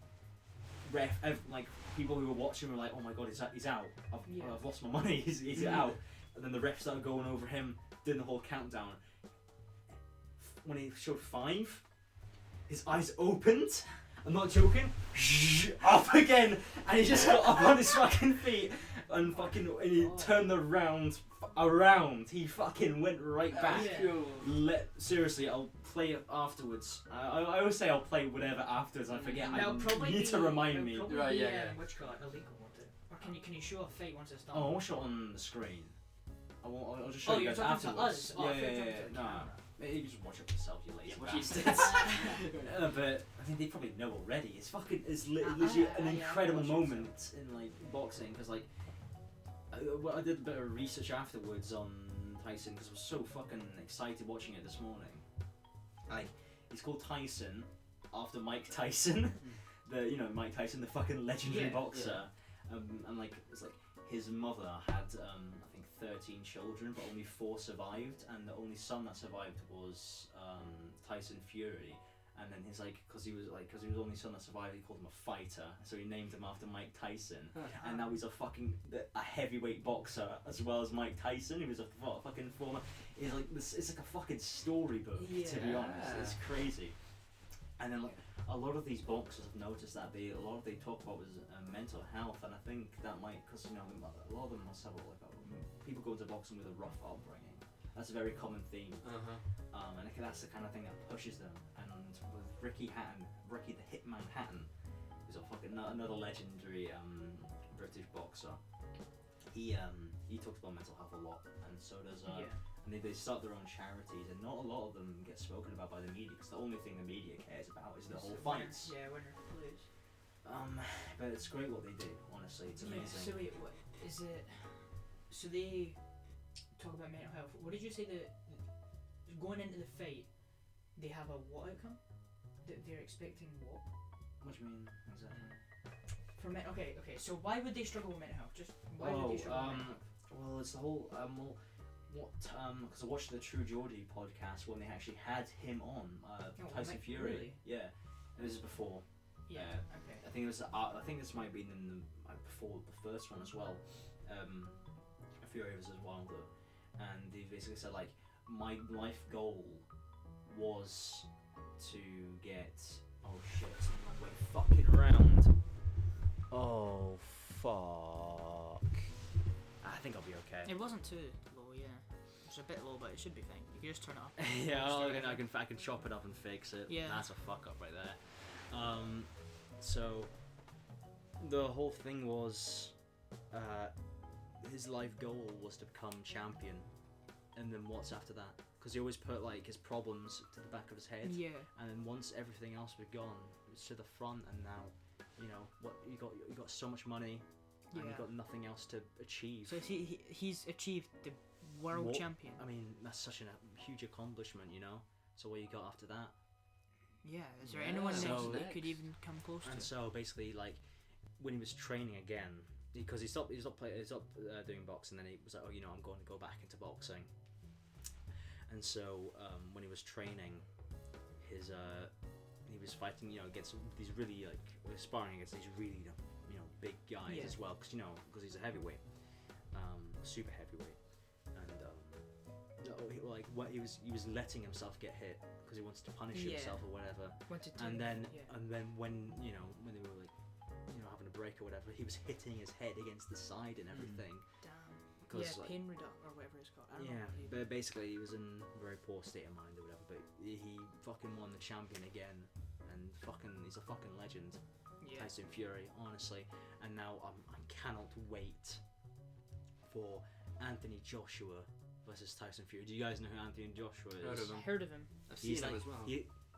A: Like people who were watching were like, oh my god, he's out. I've lost my money. He's out. And then the ref started going over him, doing the whole countdown. When he showed 5, his eyes opened. I'm not joking. Up again, and he just got up on his fucking feet and he turned around. He fucking went right back.
C: Yeah.
A: Seriously, I'll play it afterwards. I always say I'll play whatever afterwards. I forget.
C: It'll probably
A: You need to remind me.
C: Probably
B: Right,
C: be,
B: yeah.
C: Which card? Illegal, won't it? Or can you show a fight once it's done?
A: Oh, I won't show it on the screen. I'll just show
C: Oh,
A: you
C: you're
A: guys
C: talking to
A: afterwards.
C: us? Oh, I
A: Yeah,
C: thought you were
A: yeah,
C: talking
A: yeah.
C: to the
A: Nah,
C: camera.
A: you just watch it for yourself, you lazy
B: Yeah,
A: bastards. But I think they probably know already. It's fucking, legit an incredible moment in like boxing because like, I did a bit of research afterwards on Tyson because I was so fucking excited watching it this morning. Like, he's called Tyson after Mike Tyson, Mike Tyson, the fucking legendary boxer, and like it's like his mother had I think 13 children, but only 4 survived, and the only son that survived was Tyson Fury. And then he's like, because he was the only son that survived, he called him a fighter, so he named him after Mike Tyson. And now he's a heavyweight boxer as well as Mike Tyson. He was a fucking former. It's like this. It's like a fucking storybook, to be honest. It's crazy. And then like a lot of these boxers, I've noticed that they talk about was mental health, and I think that might because a lot of them must have people go into boxing with a rough upbringing. That's a very common theme. And that's the kind of thing that pushes them. And with Ricky the Hitman Hatton, who's a fucking another legendary British boxer. He talks about mental health a lot, and so does and they start their own charities, and not a lot of them get spoken about by the media because the only thing the media cares about is the whole fights.
C: Winner, lose.
A: But it's great what they do. Honestly, it's amazing.
C: So wait, what is it? So they talk about mental health. What did you say that going into the fight, they have a what outcome? They're expecting what?
A: What do you mean exactly?
C: Okay. So why would they struggle with mental health? Just why would they struggle with mental health?
A: Well, it's the whole because I watched the True Geordie podcast when they actually had him on Tyson Fury.
C: Really?
A: Yeah, and this is before.
C: Yeah. Okay.
A: I think this might have been in the before the first one as well. Fury was Wilder, and they basically said like my life goal was to get way fucking around. Oh fuck! I think I'll be okay.
C: It wasn't too low, yeah. It's a bit low, but it should be fine. You can just turn it up.
A: Yeah, I can chop it up and fix it.
C: Yeah.
A: That's a fuck up right there. So the whole thing was, his life goal was to become champion, and then what's after that? Because he always put like his problems to the back of his head,
C: Yeah.
A: and then once everything else was gone, it was to the front, and now, what you got so much money, and you got nothing else to achieve.
C: So he's achieved the world champion.
A: I mean, that's such a huge accomplishment, So what you got after that?
C: Yeah. Is there anyone
B: So
C: else that
B: next.
C: could even come close to?
A: And so basically, like, when he was training again, because he stopped doing boxing, then he was like, I'm going to go back into boxing. And so when he was training, he was fighting, against these really sparring against these really big guys as well, because he's a heavyweight, super heavyweight, and he was letting himself get hit because he wanted to punish himself or whatever. And then when they were having a break or whatever, he was hitting his head against the side and everything.
C: Damn.
A: Cause,
C: Yeah, pain reduction or whatever it's called. I don't know.
A: but basically he was in a very poor state of mind or whatever. But he fucking won the champion again, and he's a fucking legend.
C: Yeah.
A: Tyson Fury, honestly. And now I cannot wait for Anthony Joshua versus Tyson Fury. Do you guys know who Anthony Joshua is?
C: Heard of him.
B: I've seen
A: He's
B: him
A: like-
B: as well.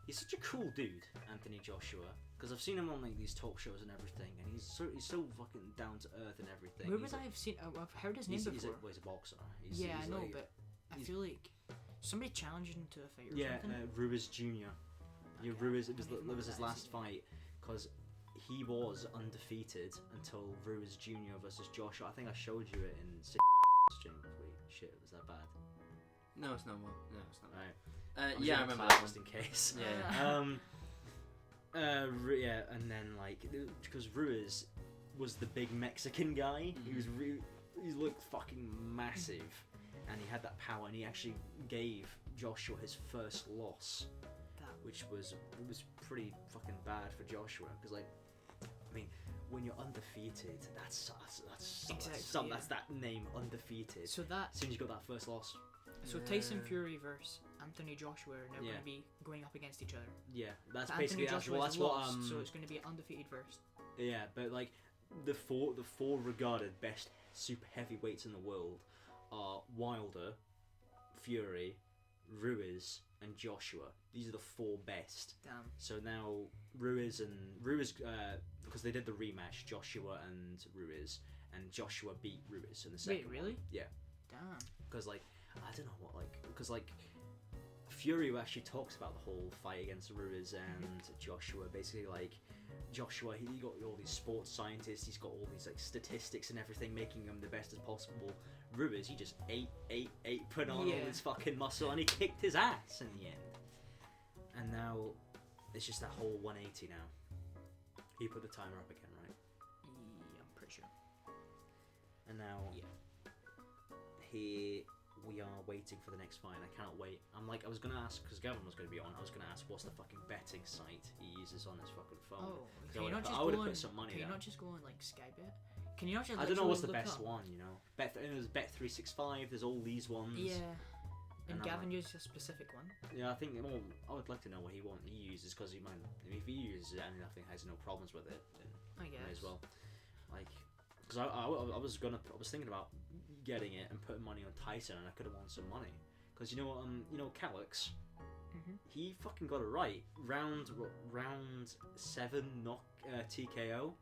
A: He's such a cool dude, Anthony Joshua. Because I've seen him on like these talk shows and everything, and he's so fucking down to earth and everything.
C: Where would I have seen? I've heard his name before.
A: He's a boxer.
C: I know,
A: like,
C: but I
A: he's-
C: feel like somebody challenged him to a fight or
A: Yeah,
C: something.
A: Ruiz Jr. Yeah,
C: Okay.
A: Ruiz. It
C: I don't even
A: was his
C: know
A: last
C: that.
A: fight because he was undefeated until Ruiz Jr. versus Joshua. I think I showed you it in stream. Wait, shit, was that bad?
D: No, it's not well. No, it's not.
A: Right.
D: Yeah, I remember that one.
A: Just in case.
D: Yeah.
A: Yeah, and then like because Ruiz was the big Mexican guy.
D: Mhm.
A: He looked fucking massive, and he had that power. And he actually gave Joshua his first loss, which was pretty fucking bad for Joshua. Because like, I mean, when you're undefeated, that's
C: Exactly,
A: that's that name, undefeated.
C: So that
A: As soon as you got that first loss.
C: so Tyson Fury versus Anthony Joshua are now going
A: Yeah.
C: to be going up against each other.
A: Yeah, that's
C: But
A: basically
C: Anthony Joshua
A: that's
C: has
A: what
C: lost, so it's going to be undefeated versus.
A: Yeah, but like the four regarded best super heavyweights in the world are Wilder, Fury, Ruiz, and Joshua. These are the four best.
C: Damn.
A: So now Ruiz because they did the rematch, Joshua and Ruiz, and Joshua beat Ruiz in the second.
C: Wait, really?
A: one. Yeah.
C: Damn.
A: Because like I don't know what because Fury actually talks about the whole fight against Ruiz and Joshua. Basically, like Joshua, he got all these sports scientists. He's got all these like statistics and everything, making him the best as possible. Ruiz, he just ate, put on all
C: Yeah.
A: his fucking muscle, and he kicked his ass in the end. And now it's just that whole 180 now. He put the timer up again, right?
C: Yeah, I'm pretty sure.
A: And now we are waiting for the next fight. I cannot wait. I was gonna ask because Gavin was gonna be on. I was gonna ask what's the fucking betting site he uses on his fucking phone.
C: Oh,
A: I
C: can you
A: would've
C: not
A: put-
C: just
A: I would've
C: go
A: put
C: on?
A: some money
C: Can you
A: down.
C: not just go on like Skybet? Can you not just?
A: I don't know what's the
C: literally
A: best
C: look up?
A: one. You know, there's Bet365. There's all these ones.
C: Yeah.
A: And
C: And
A: I'm
C: Gavin
A: like-
C: uses a specific one.
A: Yeah, I think. Well, I would like to know what he uses because he might. If he uses it and I think has no problems with it, then
C: I guess.
A: may as well. Like, because I was thinking about getting it and putting money on Tyson, and I could have won some money. Because you know Calix,
C: Mhm.
A: he fucking got it right. Round 7 TKO,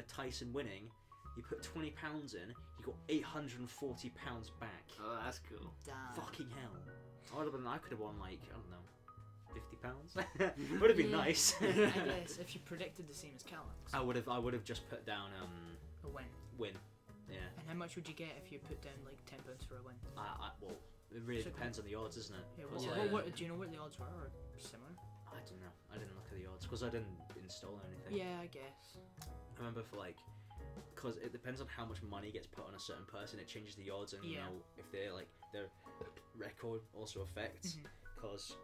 A: Tyson winning. He put £20 in. He got £840 back.
D: Oh, that's cool.
C: Damn.
A: Fucking hell! I could have won like I don't know, £50. Would have been
C: Yeah.
A: nice.
C: I guess if you predicted the same as Calix,
A: I would have just put down
C: a win.
A: win. Yeah.
C: And how much would you get if you put down like £10 for a win?
A: Well, it really
C: So-
A: depends on the odds, isn't it?
C: Yeah.
A: 'Cause,
D: Yeah.
A: like,
C: What do you know what the odds were or similar?
A: I don't know. I didn't look at the odds because I didn't install anything.
C: Yeah, I guess.
A: I remember because it depends on how much money gets put on a certain person. It changes the odds, and you
C: Yeah.
A: know if their record also affects.
C: Mhm.
A: Because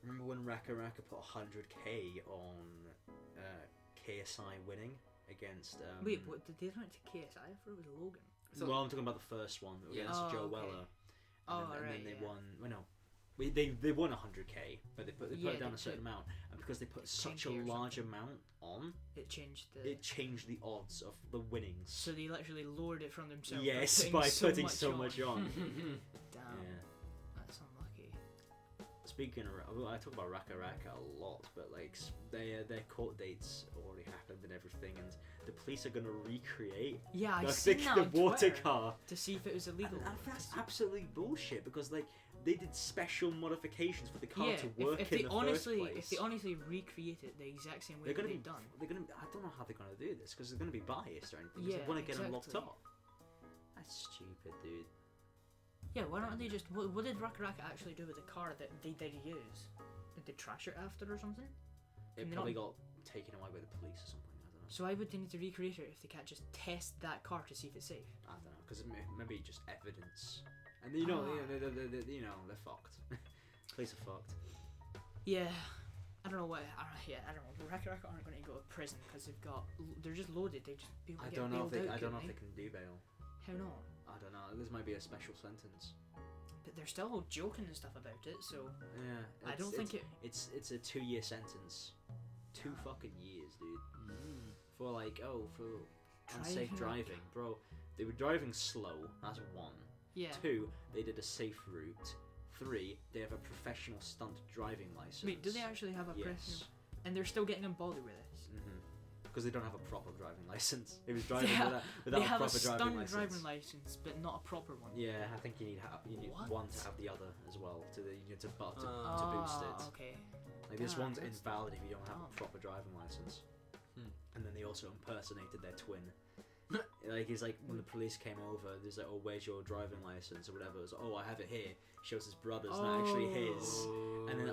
A: remember when Raka put 100k on KSI winning against.
C: Wait, what did they run it to KSI? I thought it was Logan.
D: So-
A: Well, I'm talking about the first one
D: Yeah.
A: against Joe
C: Oh, okay.
A: Weller.
C: Oh,
A: and
C: right.
A: then they
C: yeah.
A: won. Well, no, they won 100k, but they put
C: Yeah,
A: it down
C: they
A: a certain
C: put
A: amount, and because they put such a
C: 10K or
A: large
C: something.
A: amount on,
C: It changed the.
A: it changed the odds of the winnings.
C: So they literally lowered it from themselves.
A: Yes, by putting so much on.
C: Damn,
A: Yeah.
C: that's unlucky.
A: Speaking of, I talk about Raka a lot, but like their court dates already happened and everything, and the police are gonna recreate
C: Yeah, I
A: the,
C: seen that
A: the
C: on
A: water
C: Twitter
A: car.
C: to see if it was illegal.
A: And that's absolutely bullshit because like they did special modifications for the car
C: yeah,
A: to work
C: if
A: in
C: they
A: the
C: honestly,
A: first place.
C: if they honestly recreate it the exact same way
A: They're
C: that
A: gonna
C: they've
A: be
C: done.
A: They're gonna. I don't know how they're gonna do this because they're gonna be biased or anything.
C: Yeah,
A: they want to get them locked
C: exactly.
A: up. That's stupid, dude.
C: Yeah, why don't they just? What did Raka actually do with the car that they did use? Did they trash it after or something?
A: It
C: Can they
A: probably
C: not-
A: got taken away by the police or something. I don't know.
C: So why would they need to recreate it if they can't just test that car to see if it's safe?
A: I don't know because maybe just evidence, and you know,
C: Ah.
A: they're fucked. Police are fucked.
C: Yeah, I don't know what. I don't know. Raka aren't going to go to prison because they're just loaded. They just people
A: I
C: get
A: don't know if
C: bailed out,
A: I don't know if
C: couldn't
A: they can do bail.
C: How not?
A: I don't know. This might be a special sentence.
C: But they're still all joking and stuff about it. So
A: Yeah.
C: I don't think it.
A: It's a 2-year sentence. 2 fucking years, dude. For for unsafe driving, bro. They were driving slow. That's 1.
C: Yeah.
A: 2, they did a safe route. 3, they have a professional stunt driving license.
C: Wait, do they actually have a
A: Yes.
C: professional? And they're still getting them bothered with this.
A: Because they don't have a proper driving license. It was driving
C: Yeah,
A: without
C: They
A: a
C: have a
A: proper driving
C: stunt
A: license.
C: driving license, but not a proper one.
A: Yeah, I think you need
C: What?
A: one to have the other as well to boost
C: Ah,
A: it.
C: okay.
A: Like this
C: Damn,
A: one's
C: that's-
A: invalid if you don't have
C: dumb.
A: a proper driving license.
E: and then they also impersonated their twin. Like he's like when the police came over, there's like, oh, where's your driving license or whatever. It's like, oh, I have it here. Shows his brother's, not actually his. And then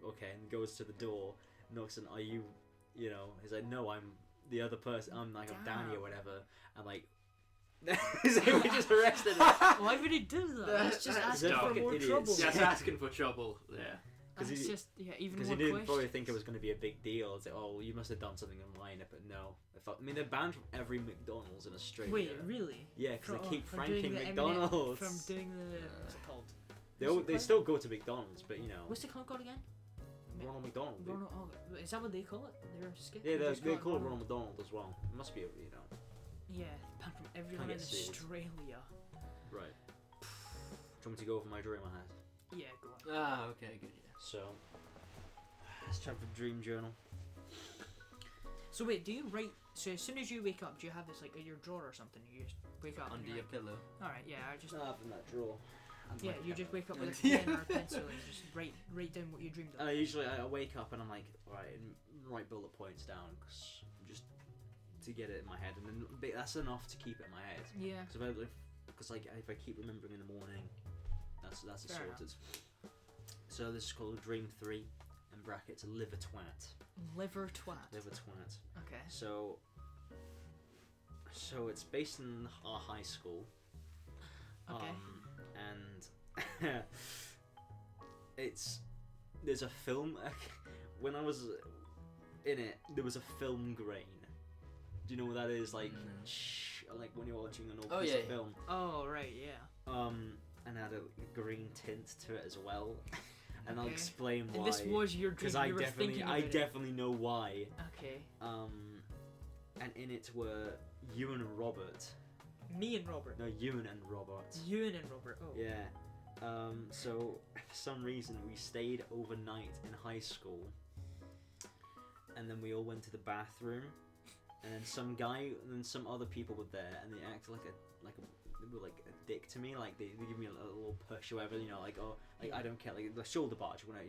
E: okay, and goes to the door, knocks, and are you, he's like, no, I'm the other person. I'm like, I'm Danny or whatever. I'm like, so we just arrested him.
C: Why would he do that? That's just
B: That's
C: asking for
E: fucking
C: more
E: idiots.
C: trouble.
B: That's asking for trouble. Yeah.
C: That's
E: he-
C: just even
E: Because
C: more
E: he didn't probably
C: questions.
E: think it was going to be a big deal. It's like, oh, you must have done something online, but no. I mean, they're banned from every McDonald's in Australia.
C: Wait, really?
E: Yeah, because they keep
C: From doing
E: franking
C: the
E: McDonald's.
C: From doing the what's it called?
E: They still go to McDonald's, but
C: What's the club called again?
E: Ronald McDonald. dude.
C: Ronald. Oh, is that what they call it? Their skit?
E: Yeah,
C: just
E: they call it
C: Ronald.
E: Ronald McDonald as well. It must be,
C: Yeah, banned from everyone in
E: get sued.
C: Australia.
E: Right. Do you want me to go over my dream I had?
C: Yeah, go on.
B: Ah, okay, good. Yeah.
E: So, it's time for dream journal.
C: So wait, do you write? So as soon as you wake up, do you have this like in your drawer or something? You just wake up
B: Under
C: and
B: your pillow.
C: All right, yeah, I just.
E: Not in that drawer.
C: Yeah, you just wake up with a pen or a pencil and just write down what you dreamed of.
E: Usually I wake up and I'm like, right, and write bullet points down, just to get it in my head, and then that's enough to keep it in my head.
C: Yeah.
E: Because if I keep remembering in the morning, that's
C: Fair
E: sorted. So this is called Dream 3, in brackets, liver twat.
C: Liver twat.
E: Liver twat.
C: Okay.
E: So it's based in our high school.
C: Okay.
E: And there's a film. When I was in it, there was a film grain. Do you know what that is? Like, like when you're watching an old piece of film.
C: Oh right, yeah.
E: And had a green tint to it as well. And I'll
C: Okay.
E: explain why.
C: And this was your dream.
E: Because I
C: You were thinking about it.
E: definitely know why.
C: Okay.
E: And in it were Ewan and Robert.
C: Me and Robert.
E: No, Ewan and Robert.
C: Ewan and Robert. Oh.
E: Yeah. So for some reason we stayed overnight in high school, and then we all went to the bathroom, and then some guy and then some other people were there, and they acted they were like a dick to me, like they give me a little push or whatever, like, oh, like I don't care, like the shoulder barge, whatever,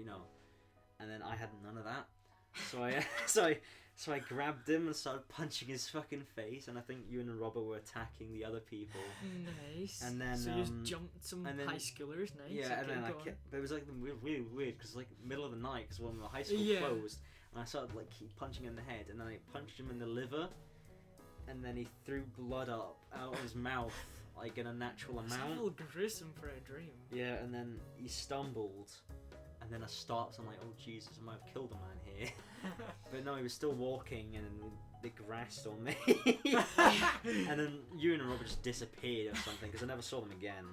E: and then I had none of that, so I so I grabbed him and started punching his fucking face, and I think you and Robert were attacking the other people.
C: Nice.
E: And then,
C: so you just jumped some
E: and then-
C: high schoolers. Nice.
E: Yeah, and
C: okay,
E: then I
C: go on.
E: kept, but it was like really weird because like middle of the night because when the high school
C: Yeah.
E: closed, and I started like keep punching him in the head, and then I punched him in the liver, and then he threw blood up out of his mouth like in a natural
C: It's a
E: amount.
C: little gruesome for a dream.
E: Yeah, and then he stumbled, and then I stopped. I'm like, oh Jesus, I might have killed a man here. But no, he was still walking, and they grassed on me. And then you and Robert just disappeared or something because I never saw them again.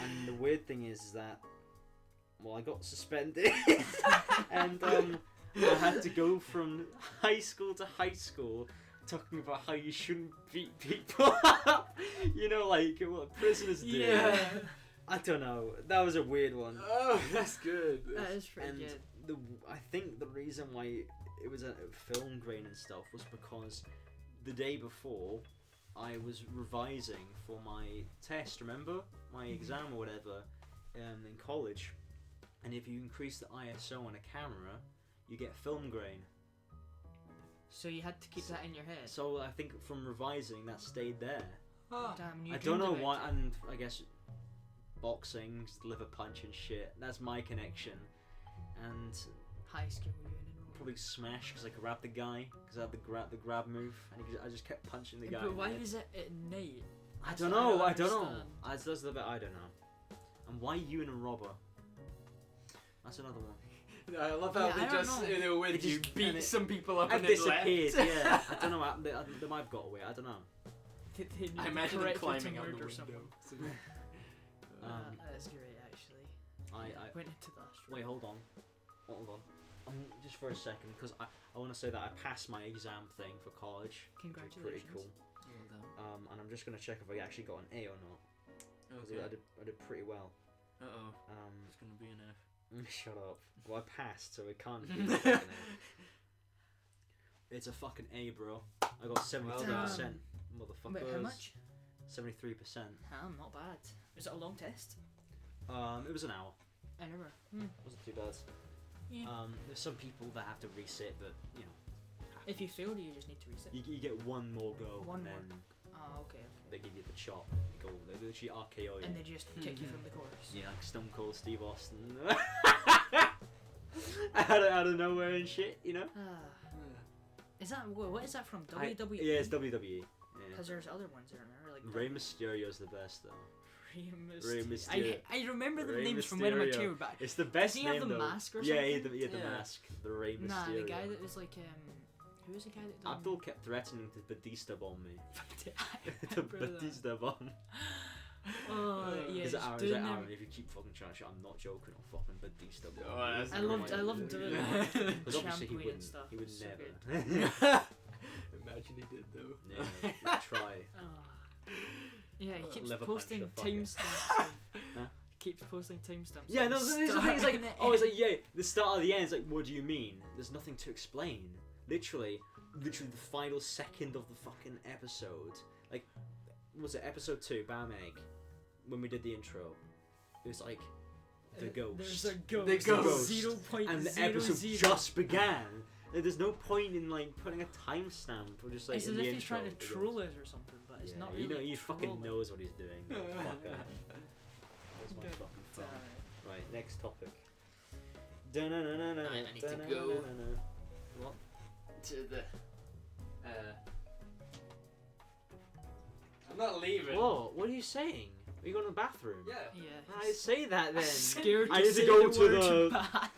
E: And the weird thing is that, well, I got suspended, and I had to go from high school to high school talking about how you shouldn't beat people up. Like what prisoners do.
C: Yeah.
E: I don't know. That was a weird one.
B: Oh, that's good.
C: That is pretty
E: And
C: good.
E: I think the reason why it was a film grain and stuff was because the day before I was revising for my test, remember? My exam or whatever, in college. And if you increase the ISO on a camera, you get film grain.
C: So you had to keep that in your head.
E: So I think from revising that stayed there.
C: Damn, you
E: I don't
C: dreamed
E: know
C: of it.
E: why, and I guess boxing, liver punch and shit. That's my connection. And
C: High school Ewan and Robert.
E: probably smash because I grabbed the guy because I had the grab move, and I just kept punching the guy.
C: But
E: in
C: why
E: the head.
C: was it at night?
E: I
C: That's
E: don't
C: what
E: know. I don't know.
C: understand.
E: That's the bit I don't know. And why you and a robber? That's another one.
B: I love how
C: Yeah, I
B: they
C: don't
B: just,
C: know.
B: when
E: They
B: you
E: just-
B: beat
E: and it-
B: some people up
E: I
B: and then
E: disappeared.
B: left.
E: Yeah, I don't know. They might have got away. I don't know.
C: They
B: I
C: need
B: imagine
C: to
B: them
C: correct you to
B: climbing out the
C: murder
B: window.
C: someone. That's great, actually.
E: I
C: Went into that.
E: wait. Hold on. Just for a second, because I want to say that I passed my exam thing for college. Which is pretty
C: Congratulations.
E: cool. And I'm just gonna check if I actually got an A or not. Because
B: Okay.
E: I did pretty well.
B: Uh oh. It's gonna be an F.
E: Shut up. Well, I passed, so it can't be a fucking A. It's a fucking A, bro. I got 73%. Motherfuckers.
C: Wait, how much?
E: 73%.
C: Not bad. Was it a long test?
E: It was an hour.
C: I never.
E: Wasn't too bad.
C: Yeah.
E: There's some people that have to resit, but
C: If you fail, do you just need to reset?
E: You get one more go,
C: One
E: and
C: more.
E: then
C: Oh, okay.
E: they give you the chop. They literally RKO you.
C: And they just kick you from the course.
E: Yeah, like Stone Cold Steve Austin. out of nowhere and shit, you know?
C: Is that what is that from WWE?
E: Yeah, it's WWE.
C: Because there's other ones, aren't there? Like
E: Rey Mysterio's the best though.
C: Rey
E: Rey
C: Mysterio.
E: Mysterio.
C: I remember the
E: Rey
C: names from when I'm a
E: Mysterio.
C: kid, but
E: It's the best
C: Does he have
E: name
C: the
E: though.
C: mask or
E: Yeah,
C: something?
E: he had the mask. The Rey Mysterio.
C: nah, the guy that was like who was the guy that done?
E: Abdul kept threatening to Batista bomb me.
C: I
E: The
C: remember that.
E: Batista bomb.
C: Oh yeah,
E: He's
C: just
E: like,
C: doing
E: Aaron,
C: them.
E: if you keep fucking trying to shit, I'm not joking. I'll fucking Batista bomb.
B: Oh,
E: you."
B: that's
C: I loved doing
E: Yeah.
C: that.
E: Because obviously he
C: Shampooing and
E: wouldn't.
C: stuff.
E: He would
C: So
E: never.
B: Imagine he did though.
E: Yeah, he'd try.
C: Yeah, he keeps
E: Liver
C: posting
E: punch the fucker.
C: timestamps.
E: Huh?
C: Keeps posting timestamps.
E: Yeah,
C: of
E: no,
C: the
E: this is the
C: start
E: thing. It's like,
C: and the
E: oh, it's
C: end.
E: like, yeah, the start of the end. It's like, what do you mean? There's nothing to explain. Literally the final second of the fucking episode. Like, was it episode 2, Bam Egg? When we did the intro, it was like the ghost.
C: There's a ghost.
B: The ghost.
C: 0.00.
E: And the episode just began. Like, there's no point in like putting a timestamp or just like
C: It's
E: in
C: as
E: the
C: if he's
E: intro.
C: trying to
E: the
C: troll
E: ghost.
C: us or something, but it's
E: Yeah,
C: not
E: you
C: really.
E: know, he fucking
C: trolling.
E: knows what he's doing. Fucker. That's my
C: But,
E: fucking phone.
C: uh,
E: Right, next topic.
B: I need to go.
E: What?
B: To the. I'm not leaving.
E: Whoa, what are you saying? Are you going to the bathroom?
B: Yeah.
C: Yeah.
E: I say that
C: I'm
E: then.
C: scared
E: I
C: to
E: need to
C: say
E: go
C: the
E: to
C: word
E: the-
C: bathroom.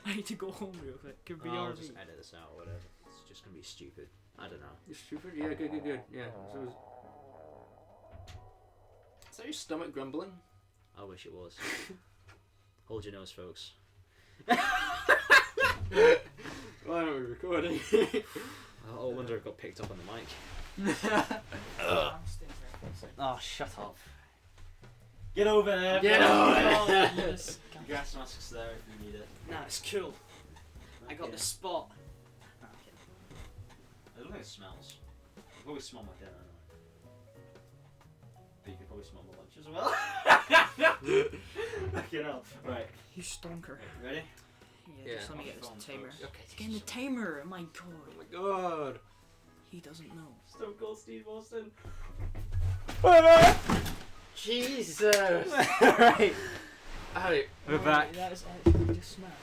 C: I need to go home real quick. Could be
E: I'll
C: our
E: just edit this out or whatever. It's just gonna be stupid. I don't know.
B: You're stupid? Yeah, good. Yeah. Is that your stomach grumbling?
E: I wish it was. Hold your nose, folks.
B: Why aren't we recording?
E: I wonder if it got picked up on the mic.
C: I'm staying very close.
E: Oh, shut up. Get over there.
B: Get over
C: Oh,
B: there.
C: yes.
E: Gas masks there if you need it.
C: Nah, it's cool. I got
E: Yeah.
C: the spot. Nah, I'm kidding.
E: I don't think it smells. I can probably smell my dinner. But you can probably smell my lunch as well. Fucking hell. Right.
C: You stonker.
E: Ready?
C: Yeah,
B: Yeah.
C: just let me get
E: Phone,
C: this timer.
E: folks.
B: Okay.
C: It's getting the timer. Oh my god.
B: Oh my god.
C: He doesn't know.
E: Stone Cold Steve Austin.
B: Jesus.
E: Right.
B: Alright.
E: We're back.
C: That is actually just smashed.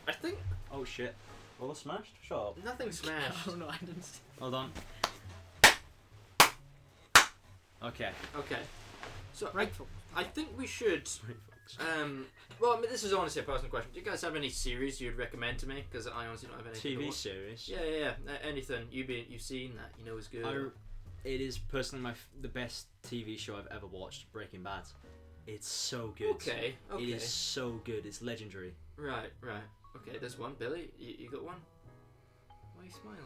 B: I think
E: Oh shit. All smashed? Shut up.
B: nothing smashed.
C: Oh no, I didn't see.
E: Hold on. Okay.
B: Okay. So
C: Rightful.
B: I think we should. Well, I mean, this is honestly a personal question. Do you guys have any series you'd recommend to me? Because I honestly don't have anything. to
E: TV
B: watch.
E: series.
B: Yeah. Anything you've seen that you know is good.
E: It is personally the best TV show I've ever watched. Breaking Bad. It's so good.
B: Okay.
E: It is so good. It's legendary.
B: Right. Okay, there's one. Billy, you got one? Why are you smiling?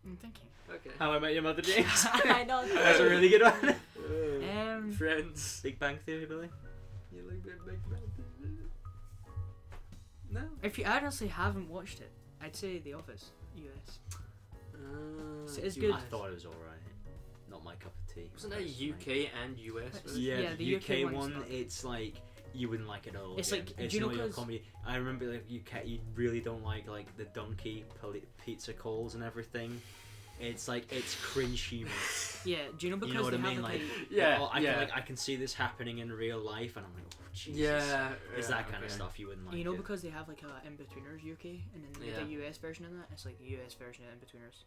C: I'm thinking.
B: Okay.
E: How I Met Your Mother, James.
C: I know.
E: That's a really good one.
B: Friends.
E: Big Bang Theory, Billy.
B: You look big man. No.
C: If you honestly haven't watched it, I'd say The Office, US. It's
B: you-
C: good.
E: I thought it was alright. Not my cup of tea.
B: Wasn't there UK and US? version?
E: Yeah,
C: Yeah,
E: the
C: the
E: UK
C: UK one's
E: one,
C: not-
E: it's like you wouldn't like it at all.
C: It's
E: again.
C: like,
E: it's
C: do you know
E: not your
C: 'cause-
E: comedy. I remember like you really don't like the donkey pizza calls and everything. It's like it's cringe humor.
C: Yeah, do you know because
E: You know what
C: they
E: I
C: have
E: mean?
C: like,
B: Yeah,
E: oh,
B: yeah.
E: I can see this happening in real life, and I'm like, oh Jesus.
B: Yeah.
E: It's that kind of
B: okay.
E: stuff you wouldn't like.
C: you know
E: it.
C: because they have like a In-Betweeners UK and then
B: Yeah.
C: the US version of that, it's like the US version of In-Betweeners.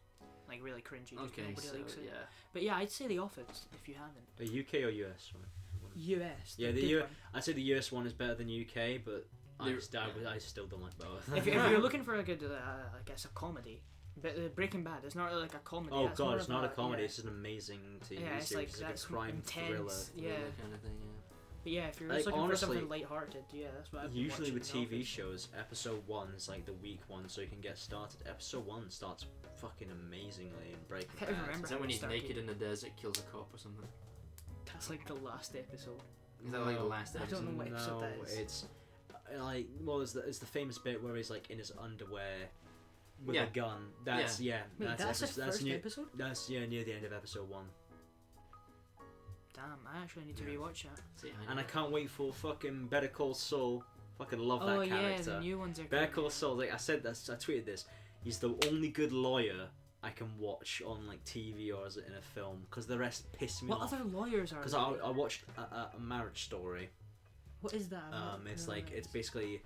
C: Like really cringy, just
B: Okay,
C: nobody
B: so
C: likes it.
B: yeah.
C: But yeah, I'd say The Office if you haven't.
E: The UK or US? Right?
C: US.
E: Yeah,
C: the
E: the
C: good
E: U-
C: one.
E: I'd say the US one is better than UK, but I
B: Yeah.
E: still don't like both.
C: If you're looking for a good, I guess a comedy, but Breaking Bad, it's not like a comedy.
E: oh
C: that's
E: god,
C: more
E: it's
C: of
E: not a comedy.
C: Yeah.
E: It's an amazing TV
C: Yeah, it's
E: series.
C: like
E: It's
C: that's
E: a crime
C: intense.
E: thriller.
C: Yeah,
B: That kind of thing.
C: but yeah, if you're
E: Like,
C: just looking
E: honestly,
C: for something light-hearted, yeah, that's what I've been
E: Usually
C: watching,
E: with
C: The
E: TV
C: Office.
E: shows, episode 1 is like the weak one, so you can get started. Episode 1 starts fucking amazingly in Breaking
C: I can't even
E: Bad.
C: remember.
B: Is that
C: how
B: when
C: it
B: he's
C: started.
B: naked in the desert, kills a cop or something?
C: That's like the last episode.
B: Is that like the last
C: I
B: episode?
C: don't know what episode
E: No,
C: that is.
E: it's like it's the famous bit where he's like in his underwear with
B: Yeah.
E: a gun. That's
C: Wait, that's the first
E: near,
C: episode?
E: That's near the end of episode 1.
C: Damn, I actually need to
E: Yeah.
C: rewatch that.
B: See,
E: And I can't wait for fucking Better Call Saul. Fucking love
C: Oh
E: that
C: yeah,
E: character.
C: the new ones are.
E: Better
C: good,
E: Call
C: yeah.
E: Saul, like I said, I tweeted this. he's the only good lawyer I can watch on like TV or as in a film, because the rest piss me
C: What
E: off.
C: other lawyers are
E: Because
C: there?
E: I watched a Marriage Story.
C: What is that?
E: It's like it's basically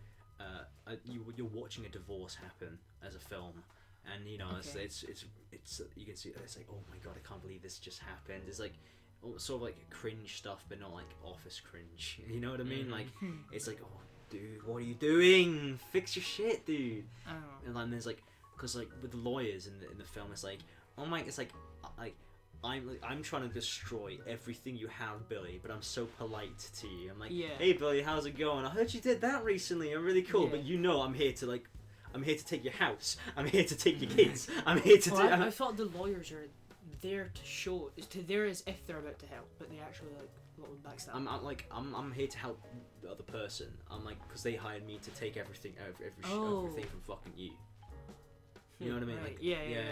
E: you're watching a divorce happen as a film, and you know
C: Okay.
E: it's you can see it's like, oh my god, I can't believe this just happened. It's like sort of like cringe stuff, but not like Office cringe. You know what I mean?
B: Mhm.
E: Like it's like, oh dude, what are you doing? Fix your shit, dude.
C: I don't know.
E: And then there's like, because like with the lawyers in the film, it's like, oh my, it's like I'm trying to destroy everything you have, Billy, but I'm so polite to you. I'm like,
C: Yeah.
E: hey Billy, how's it going? I heard you did that recently. I'm really cool,
C: Yeah.
E: but you know I'm here to take your house. I'm here to take your kids. I'm here to
C: Well,
E: do.
C: I thought the lawyers are there to show, there as if they're about to help, but they actually like little backstab.
E: I'm here to help the other person. I'm like, because they hired me to take everything
C: Oh.
E: everything from fucking you. You know what I mean?
C: Right.
E: Like,
C: Yeah.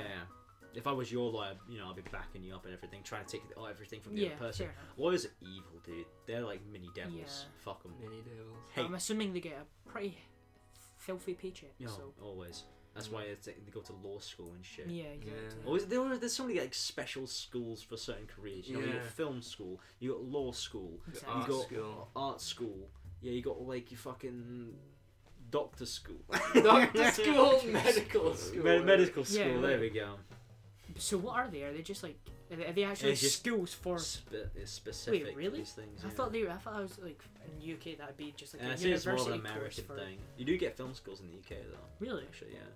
E: If I was your lawyer, you know, I'd be backing you up and everything, trying to take everything from the
C: Yeah,
E: other person.
C: fair enough.
E: Lawyers are evil, dude. They're like mini devils.
C: Yeah.
E: Fuck them.
B: Mini devils.
E: Hey,
C: I'm assuming they get a pretty filthy paycheck.
E: no,
C: So
E: always. That's why they go to law school and shit.
C: yeah, exactly.
B: Yeah.
E: Always, there's so many like special schools for certain careers. You know, you got
B: Yeah.
E: film school, you got law school,
C: Exactly.
E: you
B: Art
E: got
B: school.
E: art school. Yeah, you got like your fucking doctor school.
B: Doctor school, medical school.
E: Medical school.
C: Yeah,
E: there
C: right.
E: we go.
C: So what are they? Are they just like? Are they actually
E: It's just
C: schools for?
E: It's specific.
C: Wait, really?
E: These things.
C: I
E: yeah.
C: thought I thought I was like in the UK that'd be just like
E: I
C: a
E: think it's more of
C: university
E: an
C: course
E: American
C: for.
E: thing. You do get film schools in the UK though.
C: Really?
E: Actually, yeah.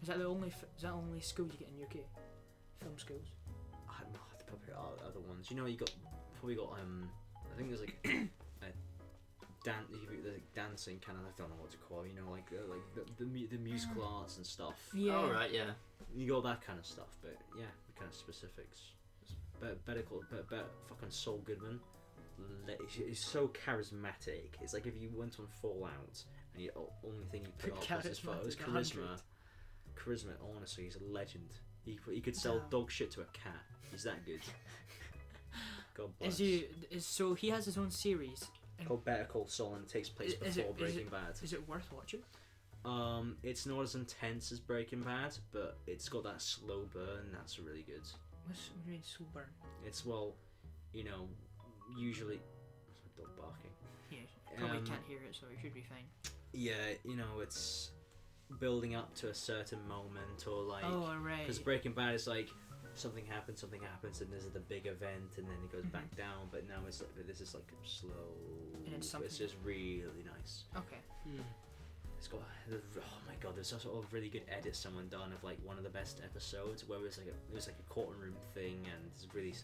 C: Is that the only? Is that the only school you get in UK? Film schools.
E: I don't know. There probably are other ones. You know, you probably got I think there's like there's like dancing kind of. I don't know what to call. You know, like the musical arts and stuff.
C: Yeah.
B: Oh right, yeah.
E: You got that kind of stuff, but yeah, the kind of specifics. Better fucking Saul Goodman. He's so charismatic. It's like if you went on Fallout and the only thing you put up was his photos.
C: Charismatic, 100.
E: Charisma. Honestly, he's a legend. He could sell
C: Damn.
E: dog shit to a cat. He's that good. God bless.
C: So he has his own series.
E: Called Better Call Saul and it takes place
C: Is
E: before
C: it-
E: Breaking Bad.
C: Is it worth watching?
E: It's not as intense as Breaking Bad, but it's got that slow burn. That's really good.
C: What do you mean slow burn?
E: It's you know, usually. Dog barking.
C: Yeah, probably
E: Um,
C: can't hear it, so it should be fine.
E: Yeah, you know, it's building up to a certain moment, or like,
C: Oh right.
E: because Breaking Bad is like something happens, and this is the big event, and then it goes back down. But now it's like, this is like slow.
C: And it's
E: It's just really nice.
C: Okay.
E: It's got, oh my god, there's also a really good edit someone done of like one of the best episodes where it was like a courtroom thing, and it's really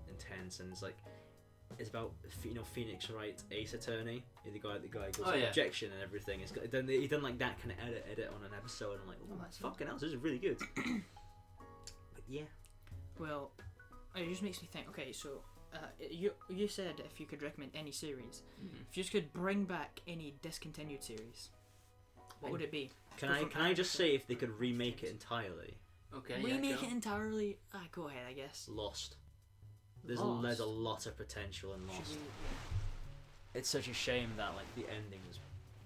E: intense, and it's about, you know, Phoenix Wright, Ace Attorney, the guy goes
B: Oh,
E: like,
B: yeah.
E: objection and everything. It's got, he done like that kind of edit on an episode, and I'm like,
C: Oh,
E: oh,
C: that's
E: fucking hell, this is really good. But yeah,
C: Well, it just makes me think. Okay, so you said if you could recommend any series, if you just could bring back any discontinued series, what would it be?
E: can
C: Go
E: I
C: from
E: just
C: actor
E: say
C: to
E: if they could remake it entirely?
B: Okay.
C: remake
B: yeah,
C: it entirely? Go ahead, I guess.
E: Lost. There's
C: Lost.
E: a lot of potential in
C: Should
E: Lost.
C: we-
E: It's such a shame that like the ending was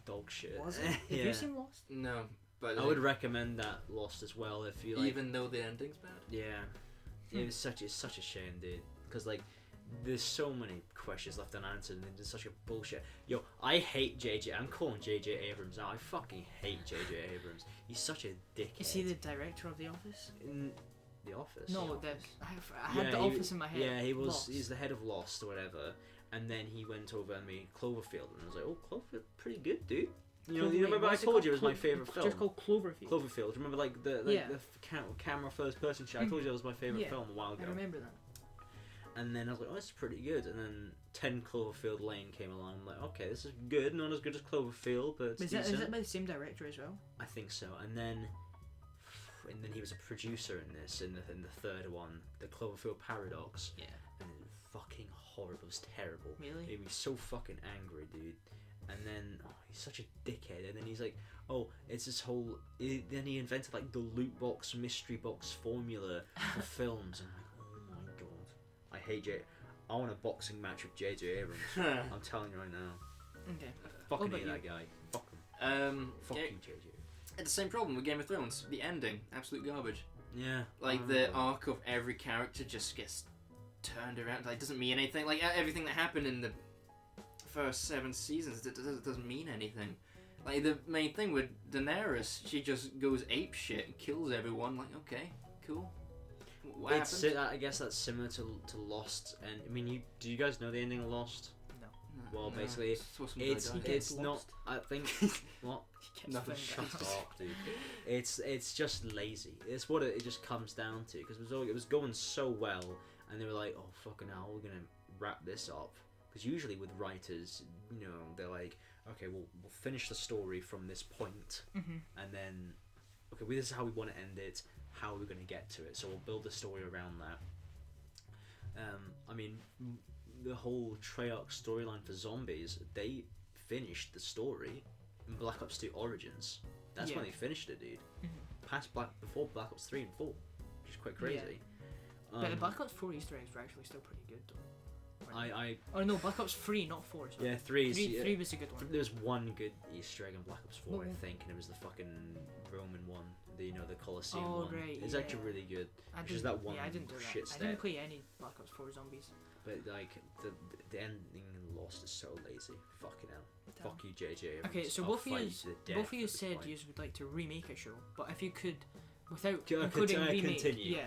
E: dog shit.
C: Was it? Have
E: Yeah.
C: you seen Lost?
B: No, but
E: I would recommend that Lost as well if you like.
B: even though the ending's bad.
E: Yeah, it's such a shame, dude. Because like, there's so many questions left unanswered, and there's such a bullshit. Yo, I hate JJ. I'm calling JJ Abrams now. I fucking hate JJ Abrams. He's such a dickhead.
C: Is he the director of The Office?
E: In The Office?
C: No,
E: The
C: I had The Office in my head.
E: Yeah, he was.
C: Lost.
E: He's the head of Lost or whatever. And then he went over and made Cloverfield, and I was like, oh, Cloverfield, pretty good, dude. You remember I
C: what's it
E: told
C: called?
E: you it was my favorite film.
C: Just called Cloverfield.
E: Cloverfield. Remember like the
C: Yeah.
E: camera first person shot. I told you that was my favorite
C: Yeah,
E: film a while ago.
C: I remember that.
E: And then I was like, oh, this is pretty good. And then 10 Cloverfield Lane came along. I'm like, okay, this is good. Not as good as Cloverfield, but it's
C: Is
E: decent.
C: that by the same director as well?
E: I think so. And then he was a producer in this, in the third one, the Cloverfield Paradox.
C: Yeah.
E: And it was fucking horrible. It was terrible.
C: Really?
E: Made me so fucking angry, dude. And then he's such a dickhead. And then he's like, oh, it's this whole. Then he invented like the loot box, mystery box formula for films. And I'm like, oh my god, I hate J. I want a boxing match with JJ Abrams. I'm telling you right now.
C: Okay.
E: Fucking
C: about
E: hate
C: you?
E: that guy. Fuck him. Fuck
B: yeah,
E: you, JJ.
D: It's the same problem with Game of Thrones. The ending, absolute garbage.
E: Yeah.
D: Like the arc of every character just gets turned around. Like doesn't mean anything. Like everything that happened in the first 7 seasons doesn't mean anything. Like the main thing with Daenerys, she just goes ape shit and kills everyone. Like okay, cool. What happened?
E: I guess that's similar to Lost, and I mean, do you guys know the ending of Lost? Well,
D: No,
E: basically, it's not. I think what?
D: Nothing.
E: Shut up, dude. It's just lazy. It's what it just comes down to, because it was going so well, and they were like, oh fucking hell, we're gonna wrap this up. Because usually with writers, you know, they're like, okay, we'll finish the story from this point, and then okay, this is how we want to end it. How are we going to get to it? So we'll build a story around that. I mean, the whole Treyarch storyline for zombies, they finished the story in Black Ops 2 Origins. That's when they finished it, dude. Before Black Ops 3 and 4, which is quite crazy.
C: But the Black Ops 4 Easter eggs were actually still pretty good, though.
E: Oh
C: no, Black Ops 3, not 4. Sorry.
E: Yeah, 3
C: was a good one.
E: There was one good Easter egg in Black Ops 4, I think, and it was the fucking Roman one. The Colosseum one.
C: Right,
E: It's actually really good. Which is that one
C: I didn't do
E: shit
C: that.
E: step.
C: I didn't play any Black Ops 4 zombies.
E: But like the ending in Lost is so lazy. Fucking hell.
C: Damn.
E: Fuck you, JJ.
C: Okay, so both of you said you would like to remake a show, but if you could, without including remake,
E: continue.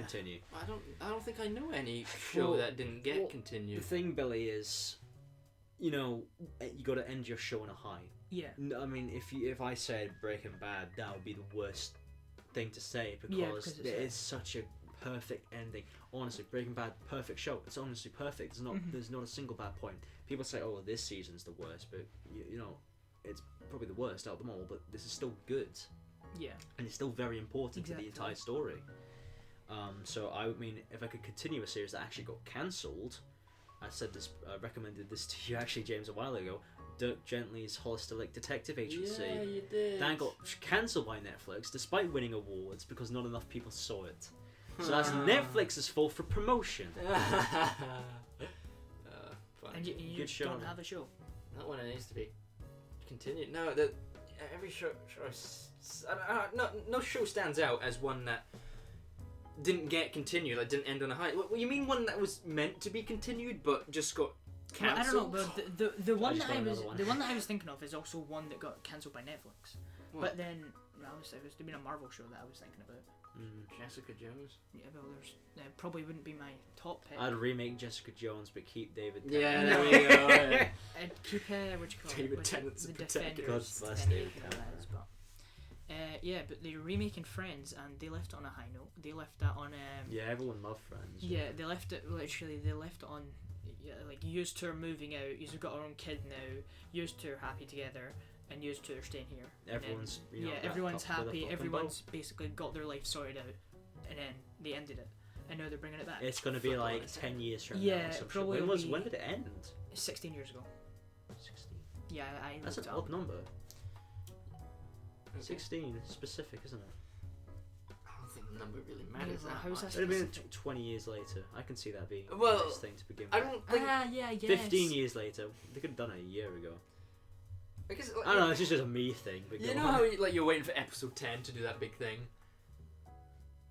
D: I don't think I know any show that didn't get continued.
E: The thing, Billy, is, you know, you got to end your show on a high.
C: Yeah.
E: I mean, if I said Breaking Bad, that would be the worst thing to say, because it's such a perfect ending. Honestly, Breaking Bad, perfect show. It's honestly perfect. There's not a single bad point. People say, oh, this season's the worst, but you know, it's probably the worst out of them all. But this is still good.
C: Yeah. And
E: it's still very important to the entire story. So I mean, if I could continue a series that actually got cancelled, I recommended this to you actually, James, a while ago. Dirk Gently's Holistic Detective Agency.
D: Yeah, you did.
E: That got cancelled by Netflix despite winning awards because not enough people saw it. So that's Netflix's fault for promotion.
C: And you don't have a show.
B: That one needs to be continued. No, every show no show stands out as one that didn't get continued, like didn't end on a high. Well, you mean one that was meant to be continued but just got cancelled?
C: I don't know, but the one that I was thinking of is also one that got cancelled by Netflix.
B: What?
C: But then it was a Marvel show that I was thinking about.
B: Jessica Jones.
C: Yeah, well, probably wouldn't be my top pick.
E: I'd remake Jessica Jones, but keep David.
B: Yeah, there we go. Yeah.
C: I'd keep what you call
B: David
C: it?
B: Tennant's
C: The
B: a protector.
C: Defenders.
E: God bless
C: depending
E: David
C: on who that
E: Tennant.
C: is, but yeah, but they're remaking Friends, and they left it on a high note. They left that on.
E: Yeah, everyone loved Friends.
C: Yeah, they left it on. Yeah, like yous two are moving out. Yous have got our own kid now. Yous two are happy together. And yous two are staying here.
E: Everyone's
C: everyone's happy. Everyone's basically got their life sorted out, and then they ended it, and now they're bringing it back.
E: It's gonna be like 10 years from now.
C: Yeah, probably.
E: When did it end?
C: 16 years ago.
E: 16.
C: Yeah, I.
E: That's an
C: looked it
E: odd
C: up.
E: number. 16 specific, isn't it?
B: I don't think the number really matters
C: Yeah,
B: that
C: how is
B: much.
C: that
E: It'd have been 20 years later. I can see that being
B: Well,
E: a nice thing to begin
B: I
E: with.
B: don't think.
C: Yeah, I guess.
E: 15 years later. They could have done it a year ago.
B: I guess,
E: I don't know, it's just a me thing. But
B: You
E: go
B: know
E: on.
B: how you're waiting for episode 10 to do that big thing,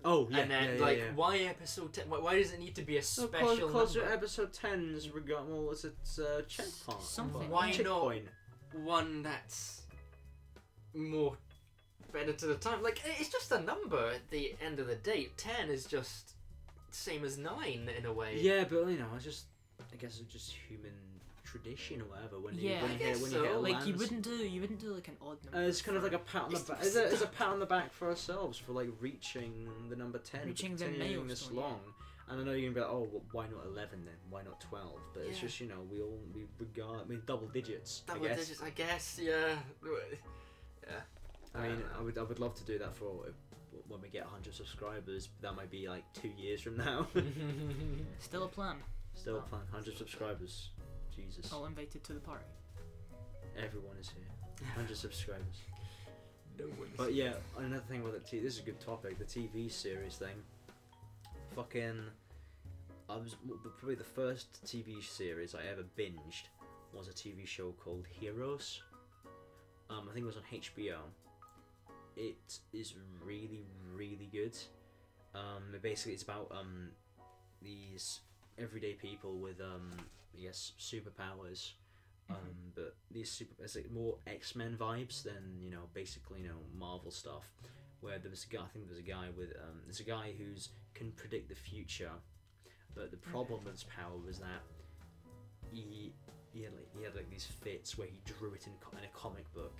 E: Oh, yeah.
B: and then
E: yeah.
B: why episode 10? Why does it need to be a
E: So
B: special
E: closer
B: number?
E: episode 10's well, it's a checkpoint.
C: Something.
B: Why not
E: Checkpoint.
B: one that's more better to the time? Like, it's just a number at the end of the day. 10 is just same as 9 in a way.
E: Yeah, but you know, I guess it's just human tradition or whatever. When you
B: I guess
E: when
B: so.
E: you hit a
C: Like
E: lance.
C: you wouldn't do like an odd number.
E: It's kind of like a pat on the back. It's a pat on the back for ourselves for like reaching the number 10,
C: Reaching the
E: continuing this
C: milestone, yeah.
E: long. And I know you're gonna be like, oh, well, why not 11 then? Why not 12? But it's
B: Yeah.
E: just, you know, we regard. I mean, double digits.
B: Double
E: I guess.
B: digits, I guess. Yeah. Yeah.
E: I mean, I would love to do that for when we get 100 subscribers. That might be like 2 years from now.
C: Still a plan.
E: Still fun. 100 subscribers. Jesus.
C: All invited to the party.
E: Everyone is here. 100 subscribers.
B: No one.
E: But yeah, another thing with this is a good topic. The TV series thing. Fucking, probably the first TV series I ever binged was a TV show called Heroes. I think it was on HBO. it is really, really good. Basically, it's about these everyday people with I guess superpowers. But it's like more X-Men vibes than basically Marvel stuff. Where there's a guy who can predict the future, but the problem with his power was that he had like these fits where he drew it in a comic book,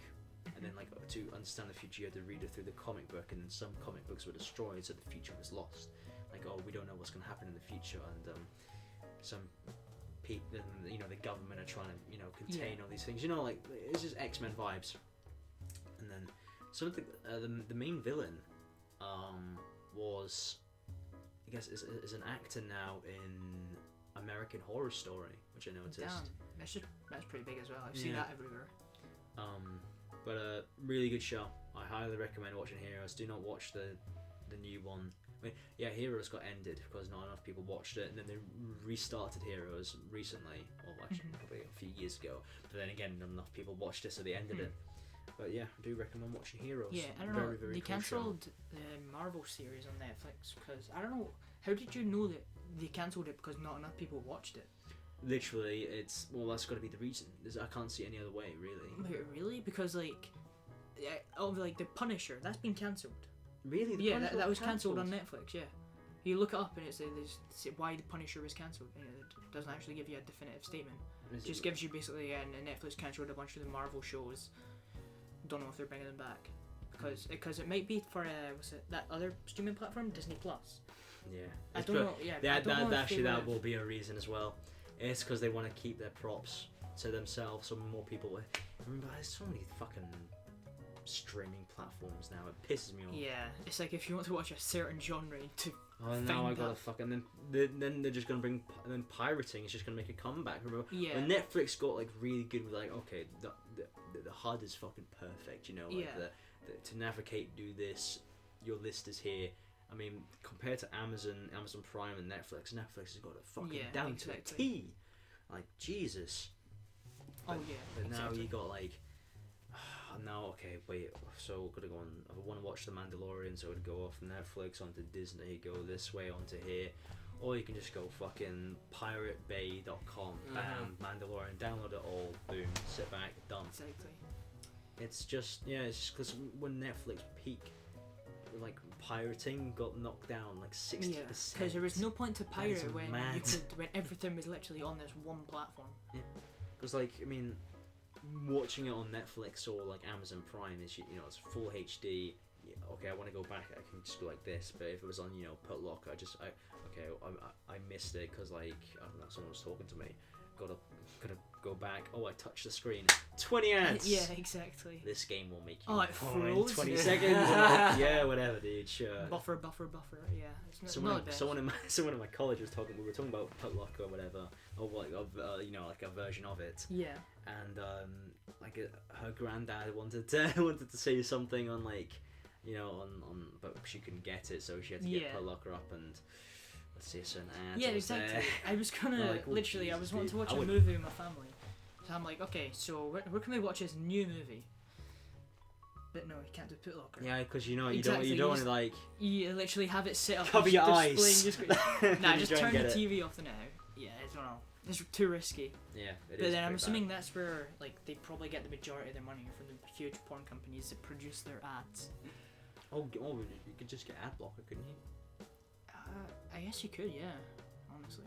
E: and then like to understand the future you had to read it through the comic book, and then some comic books were destroyed, so the future was lost. Like, oh, we don't know what's going to happen in the future, and some people, the government are trying to contain all these things. Like it's just X-Men vibes. And then some of the main villain was, I guess, is an actor now in American Horror Story, which I noticed.
C: Damn, that's pretty big as well. I've seen that everywhere.
E: But a really good show. I highly recommend watching Heroes. Do not watch the new one. I mean, yeah, Heroes got ended because not enough people watched it, and then they restarted Heroes recently, or actually probably a few years ago. But then again, not enough people watched it, so they ended it. But yeah, I do recommend watching Heroes.
C: Yeah, I don't know. They cancelled the Marvel series on Netflix because I don't know. How did you know that they cancelled it because not enough people watched it?
E: Literally, that's got to be the reason. I can't see any other way, really.
C: Wait, really? Because like the Punisher, that's been cancelled.
E: Really?
C: That was cancelled on Netflix. Yeah, you look it up and it says why the Punisher was cancelled. It doesn't actually give you a definitive statement. It just gives you basically Netflix cancelled a bunch of the Marvel shows. Don't know if they're bringing them back because it might be for that other streaming platform, Disney Plus.
E: Yeah,
C: I don't know. Yeah,
E: that will be a reason as well. It's because they want to keep their props to themselves, so more people. Remember, there's so many fucking streaming platforms now. It pisses me off.
C: Yeah, it's like if you want to watch a certain genre to.
E: Oh, now I gotta fucking then they're just gonna bring and then pirating is just gonna make a comeback. Remember?
C: Yeah.
E: When Netflix got like really good with like okay the HUD is fucking perfect. Like to navigate, do this. Your list is here. I mean, compared to Amazon Prime and Netflix has got it fucking down to a T. Like, Jesus. But now you got like, okay, wait, so gotta go on, I want to watch The Mandalorian, so I would go off Netflix onto Disney, go this way onto here, or you can just go fucking piratebay.com, bam, Mandalorian, download it all, boom, sit back, done.
C: Exactly.
E: It's just because when Netflix peaked, like pirating got knocked down like 60%.
C: Yeah, because there was no point to pirate when everything was literally on this one platform.
E: Yeah, because like I mean, watching it on Netflix or like Amazon Prime is it's full HD. Yeah, okay, I want to go back. I can just go like this. But if it was on Putlock, I missed it because like I don't know, someone was talking to me. Gotta go back. Oh, I touched the screen. 20 ads.
C: Yeah, exactly.
E: This game will make you
C: it froze.
E: 20 seconds. Yeah, whatever, dude. Sure.
C: Buffer. Yeah. It's not
E: someone in my college was talking. We were talking about Putlock or whatever, or like a version of it.
C: Yeah.
E: And her granddad wanted to say something on like, on but she couldn't get it, so she had to get Putlocker up and. Let's see a certain ad.
C: Yeah, exactly. I was gonna
E: like,
C: literally. I was wanting to watch a movie with my family, so I'm like, okay, so where can we watch this new movie? But no, you can't do Putlocker.
E: Yeah, because you don't want to like.
C: You literally have it set up.
E: Cover your eyes.
C: Just turn the TV off the now. Yeah, I don't know. It's too risky.
E: Yeah,
C: but then I'm assuming that's where like they probably get the majority of their money from the huge porn companies that produce their ads.
E: Oh, you could just get ad blocker, couldn't you?
C: I guess you could, yeah. Honestly.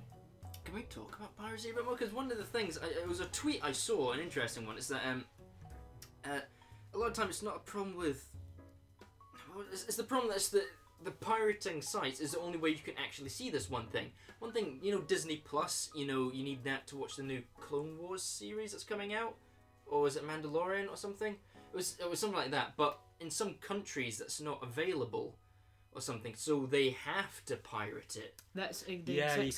B: Can we talk about piracy a bit more? Because one of the things, it was a tweet I saw, an interesting one, is that a lot of times it's not a problem with. It's the problem that's the pirating sites is the only way you can actually see this one thing. One thing, Disney Plus, you need that to watch the new Clone Wars series that's coming out, or is it Mandalorian or something? It was something like that. But in some countries, that's not available. Or something, so they have to pirate it.
C: That's
E: you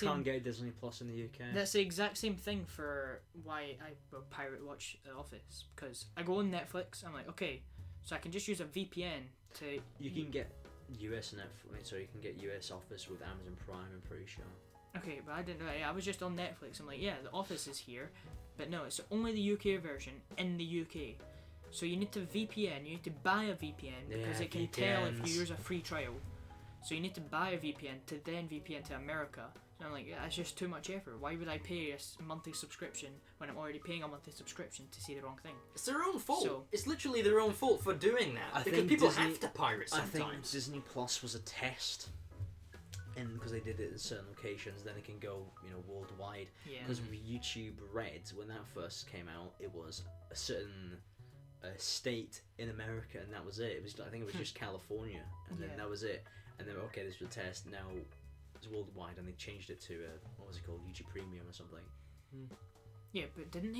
E: can't get Disney Plus in the UK.
C: That's the exact same thing for why I pirate watch The Office, because I go on Netflix. I'm like, okay, so I can just use a VPN to.
E: You can get US Netflix, so you can get US Office with Amazon Prime. I'm pretty sure.
C: Okay, but I didn't know. I was just on Netflix. I'm like, yeah, The Office is here, but no, it's only the UK version in the UK. So you need to VPN. You need to buy a VPN because
E: Yeah,
C: it can tell if
E: VPNs.
C: you use a free trial. So you need to buy a VPN to then VPN to America. So I'm like, that's just too much effort. Why would I pay a monthly subscription when I'm already paying a monthly subscription to see the wrong thing?
B: It's their own fault.
C: So-
B: It's literally their own fault for doing that.
E: I
B: because
E: think
B: people
E: Disney-
B: have to pirate
E: I
B: sometimes.
E: think Disney Plus was a test, and because they did it in certain locations, then it can go, worldwide.
C: Yeah.
E: Because YouTube Red, when that first came out, it was a certain state in America, and that was it. It was, I think it was just California, and then
C: Yeah.
E: that was it. And then okay, this was a test. Now it's worldwide, and they changed it to what was it called, YouTube Premium or something.
C: Yeah, but didn't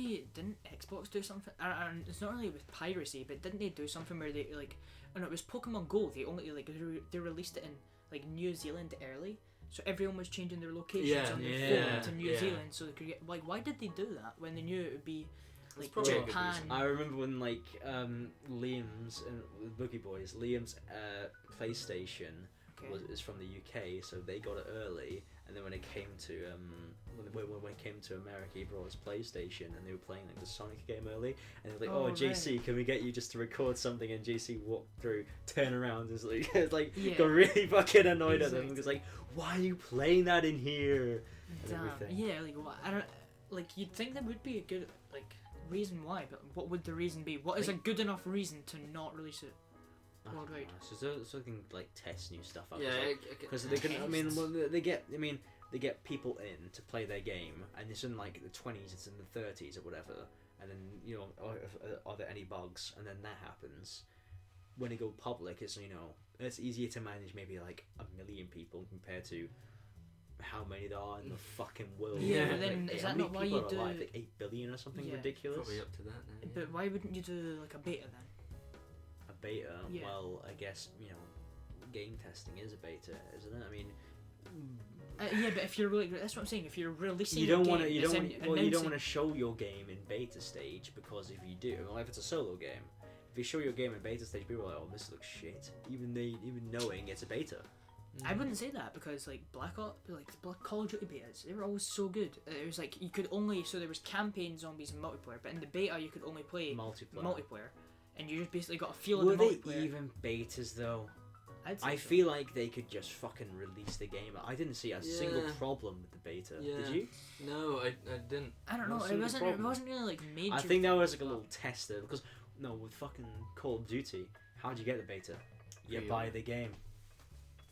C: Xbox do something? And it's not really with piracy, but didn't they do something where they like? Oh no, it was Pokemon Go. They only they released it in like New Zealand early, so everyone was changing their locations
B: Yeah,
C: on their
E: yeah,
C: phone to New
B: yeah.
C: Zealand, so they could get like. Why did they do that when they knew it would be like
B: probably a good
C: Japan?
B: reason.
E: I remember when Liam's with Boogie Boys, Liam's PlayStation
C: Okay.
E: is from the UK, so they got it early. And then when it came to when it came to America, he brought his PlayStation, and they were playing like the Sonic game early. And they were like,
C: Oh,
E: "Oh, JC, can we get you just to record something?" And JC walked through, turn around, is like,
C: Yeah.
E: got really fucking annoyed at them.
C: Exactly.
E: He was like, "Why are you playing that in here?" And
C: Damn.
E: everything.
C: Yeah, like what? I don't like. You'd think there would be a good like reason why, but what would the reason be? What is a good enough reason to not release it?
E: I don't
C: Worldwide.
E: know, so they can like test new stuff out.
B: Yeah,
E: Because they can. I mean,
C: Tests.
E: well, they get people in to play their game, and it's in like the 20s, it's in the 30s or whatever, and then are there any bugs? And then that happens. When they go public, it's it's easier to manage maybe like 1 million people compared to how many there are in the fucking world.
C: Yeah,
B: but
C: then
E: Like,
C: is
E: how
C: that
E: many
C: not why
E: people
C: you
E: are
C: do?
E: alive? Like 8 billion or something
C: Yeah.
E: ridiculous.
B: probably up to that now.
C: But why wouldn't you do like a beta then?
E: A beta.
C: Yeah.
E: Well, I guess game testing is a beta, isn't it? I mean.
C: Yeah, but if you're really, that's what I'm saying. If you're releasing,
E: You
C: your
E: don't
C: game,
E: want to. You
C: it's
E: don't.
C: in-
E: Well, you don't
C: announcing-
E: want to show your game in beta stage, because if you do, well, if it's a solo game, if you show your game in beta stage, people are like, "Oh, this looks shit," even knowing it's a beta.
C: I wouldn't say that because like Black Ops, like the Call of Duty betas, they were always so good. It was like you could only there was campaign zombies and multiplayer, but in the beta you could only play multiplayer, and you just basically got a feel
E: Were
C: of the
E: they
C: multiplayer.
E: even betas though?
C: I'd say
E: I
C: so.
E: feel like they could just fucking release the game. I didn't see a single
B: Yeah.
E: problem with the beta.
B: Yeah.
E: Did you?
B: No, I didn't.
C: I don't
E: no
C: know. It
E: single
C: wasn't.
E: problem.
C: It wasn't really like major.
E: I think that was like a
C: things.
E: little tester, because no, with fucking Call of Duty, how'd you get the beta? You
B: Pre-order.
E: buy the game.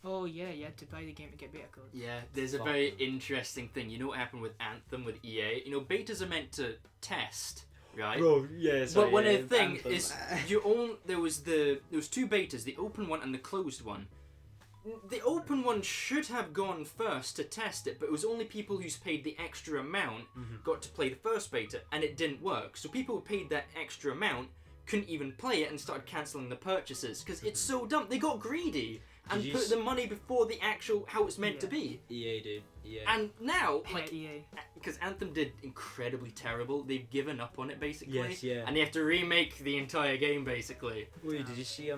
C: Oh yeah, you had to buy the game to get beta codes.
B: Yeah, there's a
E: Fuck.
B: very interesting thing. You know what happened with Anthem with EA? Betas are meant to test, right?
E: Bro, yeah.
B: But when a thing is, there was two betas, the open one and the closed one. The open one should have gone first to test it, but it was only people who's paid the extra amount got to play the first beta, and it didn't work. So people who paid that extra amount couldn't even play it and started cancelling the purchases because it's so dumb. They got greedy and
E: Did you
B: put
E: s-
B: the money before the actual how it's meant to
C: Yeah.
B: be.
E: EA did. Yeah.
B: And now,
C: Yeah,
B: like,
C: EA.
B: because Anthem did incredibly terrible, they've given up on it basically.
E: Yes, yeah.
B: And they have to remake the entire game basically.
E: Wait, did you see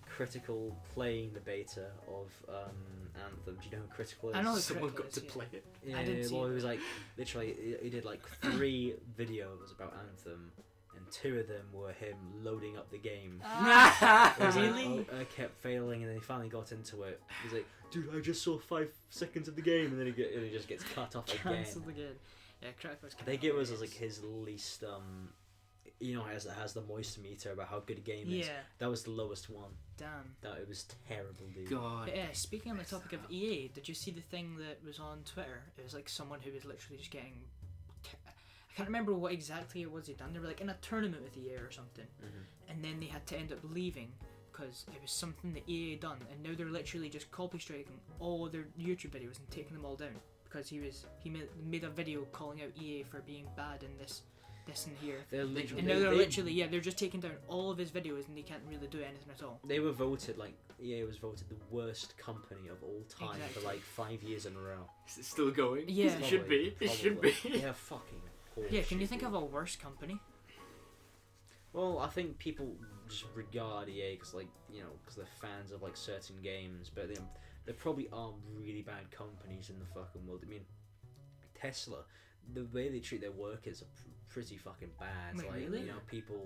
E: Critical playing the beta of Anthem? Do you know who Critical is?
C: I know who
B: Someone
C: Critical
B: got
C: is,
B: to
C: yeah.
B: play it.
E: Yeah,
C: I didn't see
E: well,
C: it.
E: it was like literally he did like 3 videos about Anthem, and 2 of them were him loading up the game. It was like,
C: Really?
E: I kept failing, and then he finally got into it. He's like, "Dude, I just saw 5 seconds of the game," and then he just gets cut off again.
C: Cancelled again. Yeah, Critical's
E: I think it was like his least has the moisture meter about how good a game is.
C: Yeah,
E: That was the lowest one.
C: damn.
E: That it was terrible, dude.
B: God.
C: But yeah, speaking on the topic of EA, did you see the thing that was on Twitter? It was like someone who was literally just getting. I can't remember what exactly it was he'd done. They were like in a tournament with EA or something, and then they had to end up leaving because it was something that EA done, and now they're literally just copy striking all their YouTube videos and taking them all down because he made a video calling out EA for being bad in this and here.
E: They're literally,
C: And now they're literally, they're just taking down all of his videos and they can't really do anything at all.
E: They were voted EA was voted the worst company of all time
C: Exactly.
E: for like 5 years in a row.
B: Is it still going?
C: Yeah.
B: It should be. It should be.
E: They're fucking.
C: Yeah, can you
E: horseshit,
C: think
E: dude.
C: of a worse company?
E: Well, I think people just regard EA because because they're fans of like certain games, but there probably are really bad companies in the fucking world. I mean, Tesla, the way they treat their workers are pretty fucking bad.
C: Wait,
E: like
C: really?
E: people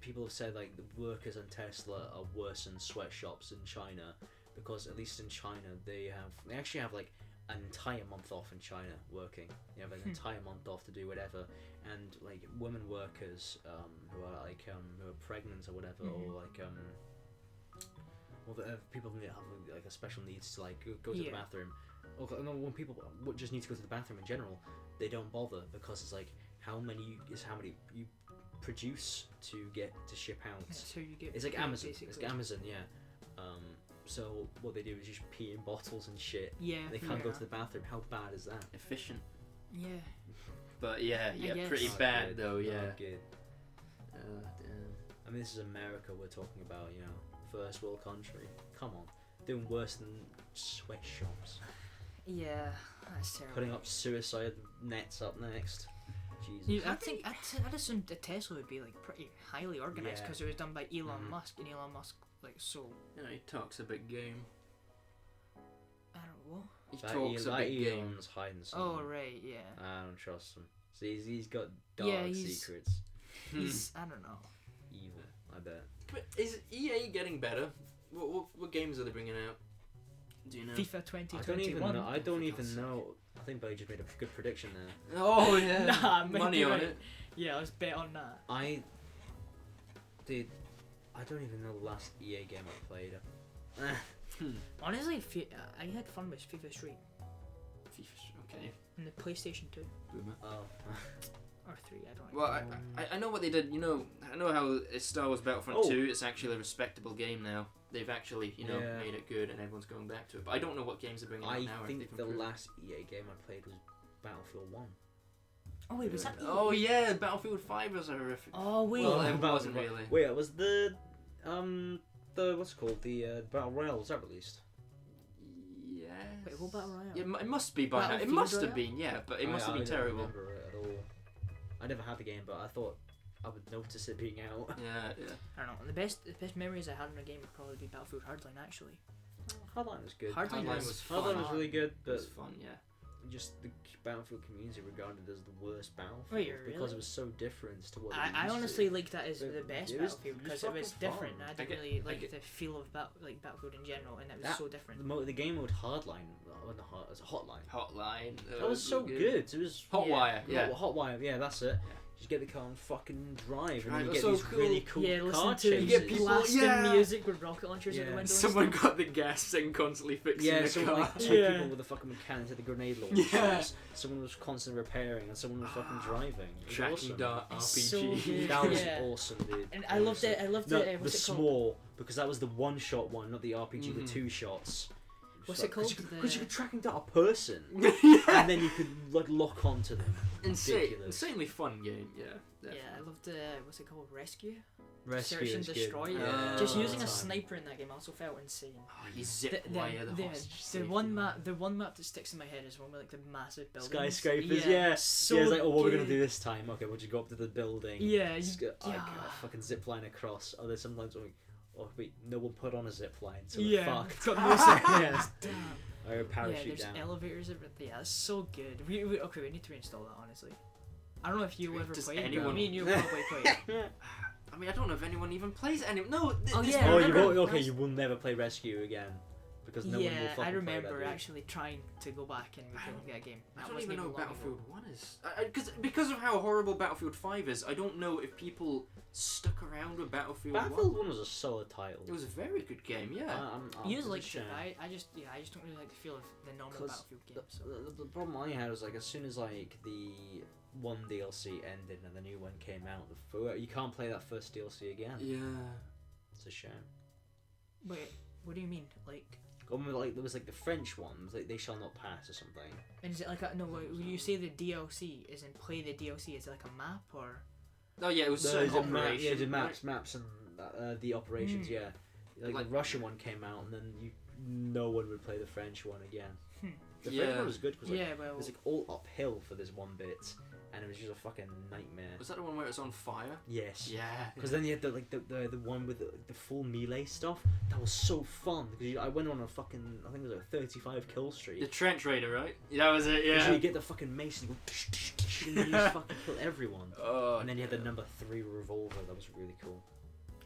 E: people have said like the workers in Tesla are worse than sweatshops in China, because at least in China they actually have like an entire month off in China working. They have an entire month off to do whatever, and like women workers who are pregnant or whatever, or like people who have like a special needs to like go to the bathroom. Or no, when people just need to go to the bathroom in general, they don't bother, because it's like how many you produce to get to ship out.
C: So you get.
E: It's like
C: paid,
E: Amazon.
C: basically.
E: It's like Amazon, yeah. So what they do is just pee in bottles and shit.
C: Yeah.
E: They can't go to the bathroom. How bad is that?
D: Efficient.
C: Yeah.
D: But yeah,
C: guess.
D: pretty
E: Not
D: bad
E: good.
D: though. Yeah.
E: Not good.
D: Damn.
E: I mean, this is America we're talking about, you know, first world country. Come on, doing worse than sweatshops.
C: Yeah, that's terrible.
E: Putting up suicide nets up next. Jesus.
C: I think I'd assume that Tesla would be like pretty highly organized,
E: Yeah.
C: because it was done by Elon
E: Mhm.
C: Musk, and Elon Musk like so.
D: You know, he talks a big game.
C: I don't know.
D: He
E: That
D: talks a big game.
E: Elon's hiding
C: Oh
E: something.
C: right, yeah.
E: I don't trust him. So he's got dark
C: Yeah, he's-
E: secrets.
C: He's I don't know.
E: Evil, I bet.
D: But is EA getting better? What games are they bringing out? Do you know?
C: FIFA
E: I
C: 2021.
E: don't even know. I don't
D: For
E: even
D: God's sake.
E: know. I think Billy just made a good prediction there.
D: Oh yeah.
C: Nah, maybe
D: money on
C: right.
D: it.
C: Yeah, let's bet on that.
E: I don't even know the last EA game I played.
C: Honestly, I had fun with FIFA Street
D: Okay.
C: and the PlayStation 2
D: Boomer.
E: Oh.
C: or 3. I don't know.
D: Well, I know what they did. You know, I know how it's Star Wars Battlefront
E: Oh.
D: 2. It's actually a respectable game now. They've actually,
E: Yeah.
D: made it good, and everyone's going back to it. But I don't know what games they're bringing out
E: I
D: now. if
E: think
D: they've
E: the
D: improved.
E: last EA game I played was Battlefield 1.
C: Oh wait, was that?
D: Oh yeah, Battlefield 5 was a horrific.
C: Oh wait.
D: Well, it
E: Battlefield
D: wasn't
E: 1.
D: really.
E: Wait, it was the what's it called, the Battle Royale, was that released?
D: Yes.
C: Wait, what Battle Royale?
D: Yeah, it must be by now. It
C: Battlefield
D: must have
C: Royale?
D: been, yeah, but it must have been
E: I
D: terrible.
E: don't remember it at all. I never had the game, but I thought I would notice it being out.
D: Yeah.
C: I don't know. The best memories I had in a game would probably be Battlefield Hardline actually.
E: Hardline was good.
C: Hardline
D: was fun.
E: Hardline was really good,
D: It
E: but
D: was fun, yeah.
E: just the Battlefield community regarded as the worst Battlefield
C: Wait,
E: because
C: really?
E: it was so different to what
C: I
E: it used
C: honestly
E: to.
C: like that as
E: But
C: the best
E: it was-
C: Battlefield
E: it was
C: because it was
E: fucking
C: different.
E: fun.
C: I
D: I
C: didn't
D: get-
C: really
D: I
C: like
D: get-
C: the feel of Battlefield in general, and it was
E: That-
C: so different.
E: The game mode Hardline, it was a Hotline.
D: Hotline.
E: That was so good. It was
D: Hotwire, yeah.
E: Hotwire. Yeah, that's it. Just get the car and fucking drive, and
D: Drive,
E: then you
D: that's
E: get
D: so
E: these
D: cool.
E: really cool
C: Yeah,
E: car
C: listen to
E: chases.
D: get people-
C: blasting
D: yeah.
C: music with rocket launchers out the
E: Yeah.
C: window.
D: Someone
C: and stuff.
D: got the gas and constantly fixing
E: Yeah,
D: the
E: someone
D: car.
E: like two
C: Yeah.
E: people with a fucking mechanic to the grenade launchers.
D: Yeah.
E: Someone was constantly repairing, and someone was fucking driving. It was
D: Tracking
E: awesome.
D: dart
C: It's
D: RPG.
C: so good.
E: That was
C: Yeah.
E: awesome, dude.
C: And I loved it. I loved
E: No,
C: it.
E: the
C: What's it called?
E: small, because that was the one-shot one, not the RPG with
D: Mhm.
E: 2 shots.
C: What's it called?
E: Because you
C: The-
E: could tracking down a person,
D: yeah.
E: and then you could like lock onto them. Ridiculous.
D: Insanely fun game, yeah. Definitely.
C: Yeah, I loved what's it called? Rescue.
E: Rescue
C: Search and
E: is good.
C: destroy.
D: Yeah.
C: Just
D: Oh,
C: using a
E: time.
C: sniper in that game also felt insane.
D: Oh, you zip wire the hostage.
C: the one map that sticks in my head is one with like the massive buildings.
E: Skyscrapers, yeah.
C: So
E: Yeah, it's like, oh, what are we gonna
C: good.
E: do this time? Okay, we'll just go up to the building.
C: Yeah,
E: Just
C: you,
E: go, I
C: yeah.
E: fucking zip line across. Oh, there's sometimes like, oh wait, no one put on a zip line, so
C: yeah.
E: we're
C: It's
E: fucked.
C: got no sense.
E: Yeah.
C: Damn.
E: Or
C: Yeah,
E: parachute
C: there's
E: down.
C: elevators. Everything. Yeah, it's so good. Okay, we need to reinstall that honestly. I don't know if you ever
D: Does
C: played.
D: anyone-
C: But me and you probably played.
D: I mean, I don't know if anyone even plays any. No.
C: Oh,
D: this-
C: yeah,
E: Oh, you
C: remember-
E: won't, okay, you will never play Rescue again because no one will
C: Yeah,
E: fucking
C: I
E: play
C: remember
E: that, dude.
C: actually trying to go back and replay that game.
D: I
C: That
D: don't
C: wasn't
D: even know
C: long ago.
D: Battlefield 1 is. Because of how horrible Battlefield 5 is, I don't know if people stuck around with Battlefield 1.
E: Battlefield 1 was a solid title.
D: It was a very good game, yeah.
C: You
E: it's a
C: liked it.
E: shame.
C: I just don't really like the feel of the normal
E: 'Cause
C: Battlefield
E: The,
C: game. So.
E: the problem I had was like as soon as like the one DLC ended and the new one came out, you can't play that first DLC again.
D: Yeah.
E: It's a shame.
C: Wait, what do you mean? Like,
E: Like there was like the French ones, like They Shall Not Pass or something.
C: and is it like no? When you say the DLC, is in play the DLC? Is it like a map or?
D: Oh yeah, it was
E: No,
D: certain
E: it's a map,
D: operation.
E: yeah, the
D: right?
E: maps and the operations.
C: Mm.
E: Yeah, like the Russian one came out and then no one would play the French one again.
C: Hmm.
E: The
D: Yeah.
E: French one was good because like,
C: Yeah, well,
E: it was like all uphill for this one bit, and it was just a fucking nightmare.
D: Was that the one where it was on fire?
E: Yes.
D: Yeah.
E: Because then you had the one with the full melee stuff. That was so fun because I went on a fucking, I think it was a 35 kill streak.
D: The trench raider, right? That was it.
E: Yeah.
D: Yeah.
E: You get the fucking mace and you go, and you just fucking kill everyone.
D: Oh.
E: And then you had the number 3 revolver. That was really cool.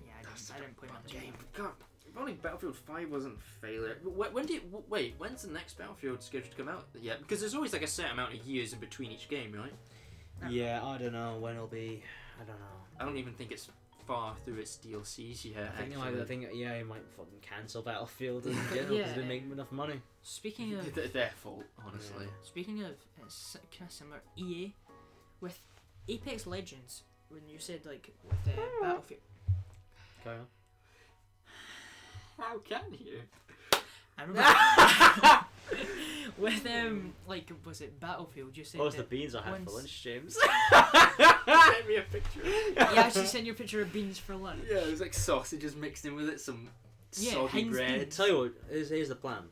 C: Yeah,
D: That's
C: I didn't play
D: fun
C: much
D: game.
C: game.
D: God, if only Battlefield 5 wasn't a failure. When's the next Battlefield scheduled to come out yet? Because there's always like a set amount of years in between each game, right?
E: Yeah, I don't know when it'll be. I don't know.
D: I don't even think it's far through its DLCs yet.
E: I think he might fucking cancel Battlefield in general because
C: Yeah.
E: they didn't make enough money.
C: Speaking of
D: their fault, honestly.
C: Speaking of, it's kind of similar. EA with Apex Legends. When you said like with Battlefield,
E: Carry on.
D: How can you?
C: I remember with like was it Battlefield? You said
E: Oh, it's the
C: that
E: beans I had for
C: once-
E: lunch, James.
D: Send me a picture.
C: you actually sent your picture of beans for lunch.
D: Yeah, it was like sausages mixed in with it, some
C: Yeah,
D: soggy
C: Heinz
D: bread.
C: beans.
E: Tell you what, here's the plan.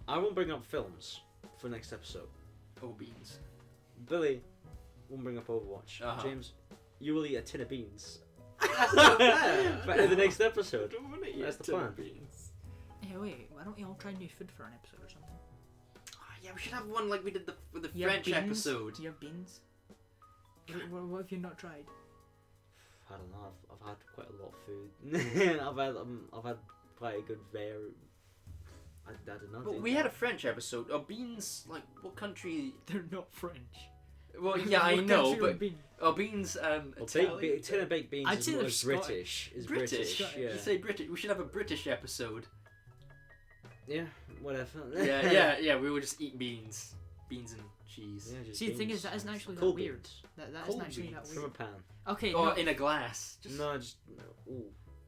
E: I won't bring up films for next episode.
D: Oh, beans.
E: Billy won't bring up Overwatch.
D: Uh-huh.
E: James, you will eat a tin of beans.
D: That's not fair.
E: But in the next episode.
D: I don't want to eat
E: That's the
D: tin
E: plan.
D: of beans.
C: Hey, wait, why don't you all try new food for an episode or something?
D: Oh, yeah, we should have one like we did with the
C: You have
D: French
C: beans?
D: episode.
C: Do you have beans? What have you not tried?
E: I don't know. I've had quite a lot of food. I've had quite a good I don't know.
D: But
E: dude.
D: we had a French episode. Are beans like what country?
C: They're not French.
D: Well, yeah, I
C: What
D: know,
C: country would
D: but
C: be?
D: are beans
E: Well,
D: Italian?
E: tin of baked beans
C: I'd
E: is
C: say
E: more
C: they're
E: is
C: Scottish.
E: British. Is
D: British.
E: British. Yeah.
D: You say British. We should have a British episode.
E: Yeah. Whatever.
D: Yeah. We would just eat beans and cheese.
E: Yeah, just
C: See, the thing
E: beans.
C: is, that isn't actually that
E: Cold
C: weird.
E: beans.
C: That isn't
D: Cold
C: actually that
D: beans
E: From a
C: weird.
E: pan.
C: Okay,
D: Or
C: no,
D: in a glass. Just
E: No, just ooh.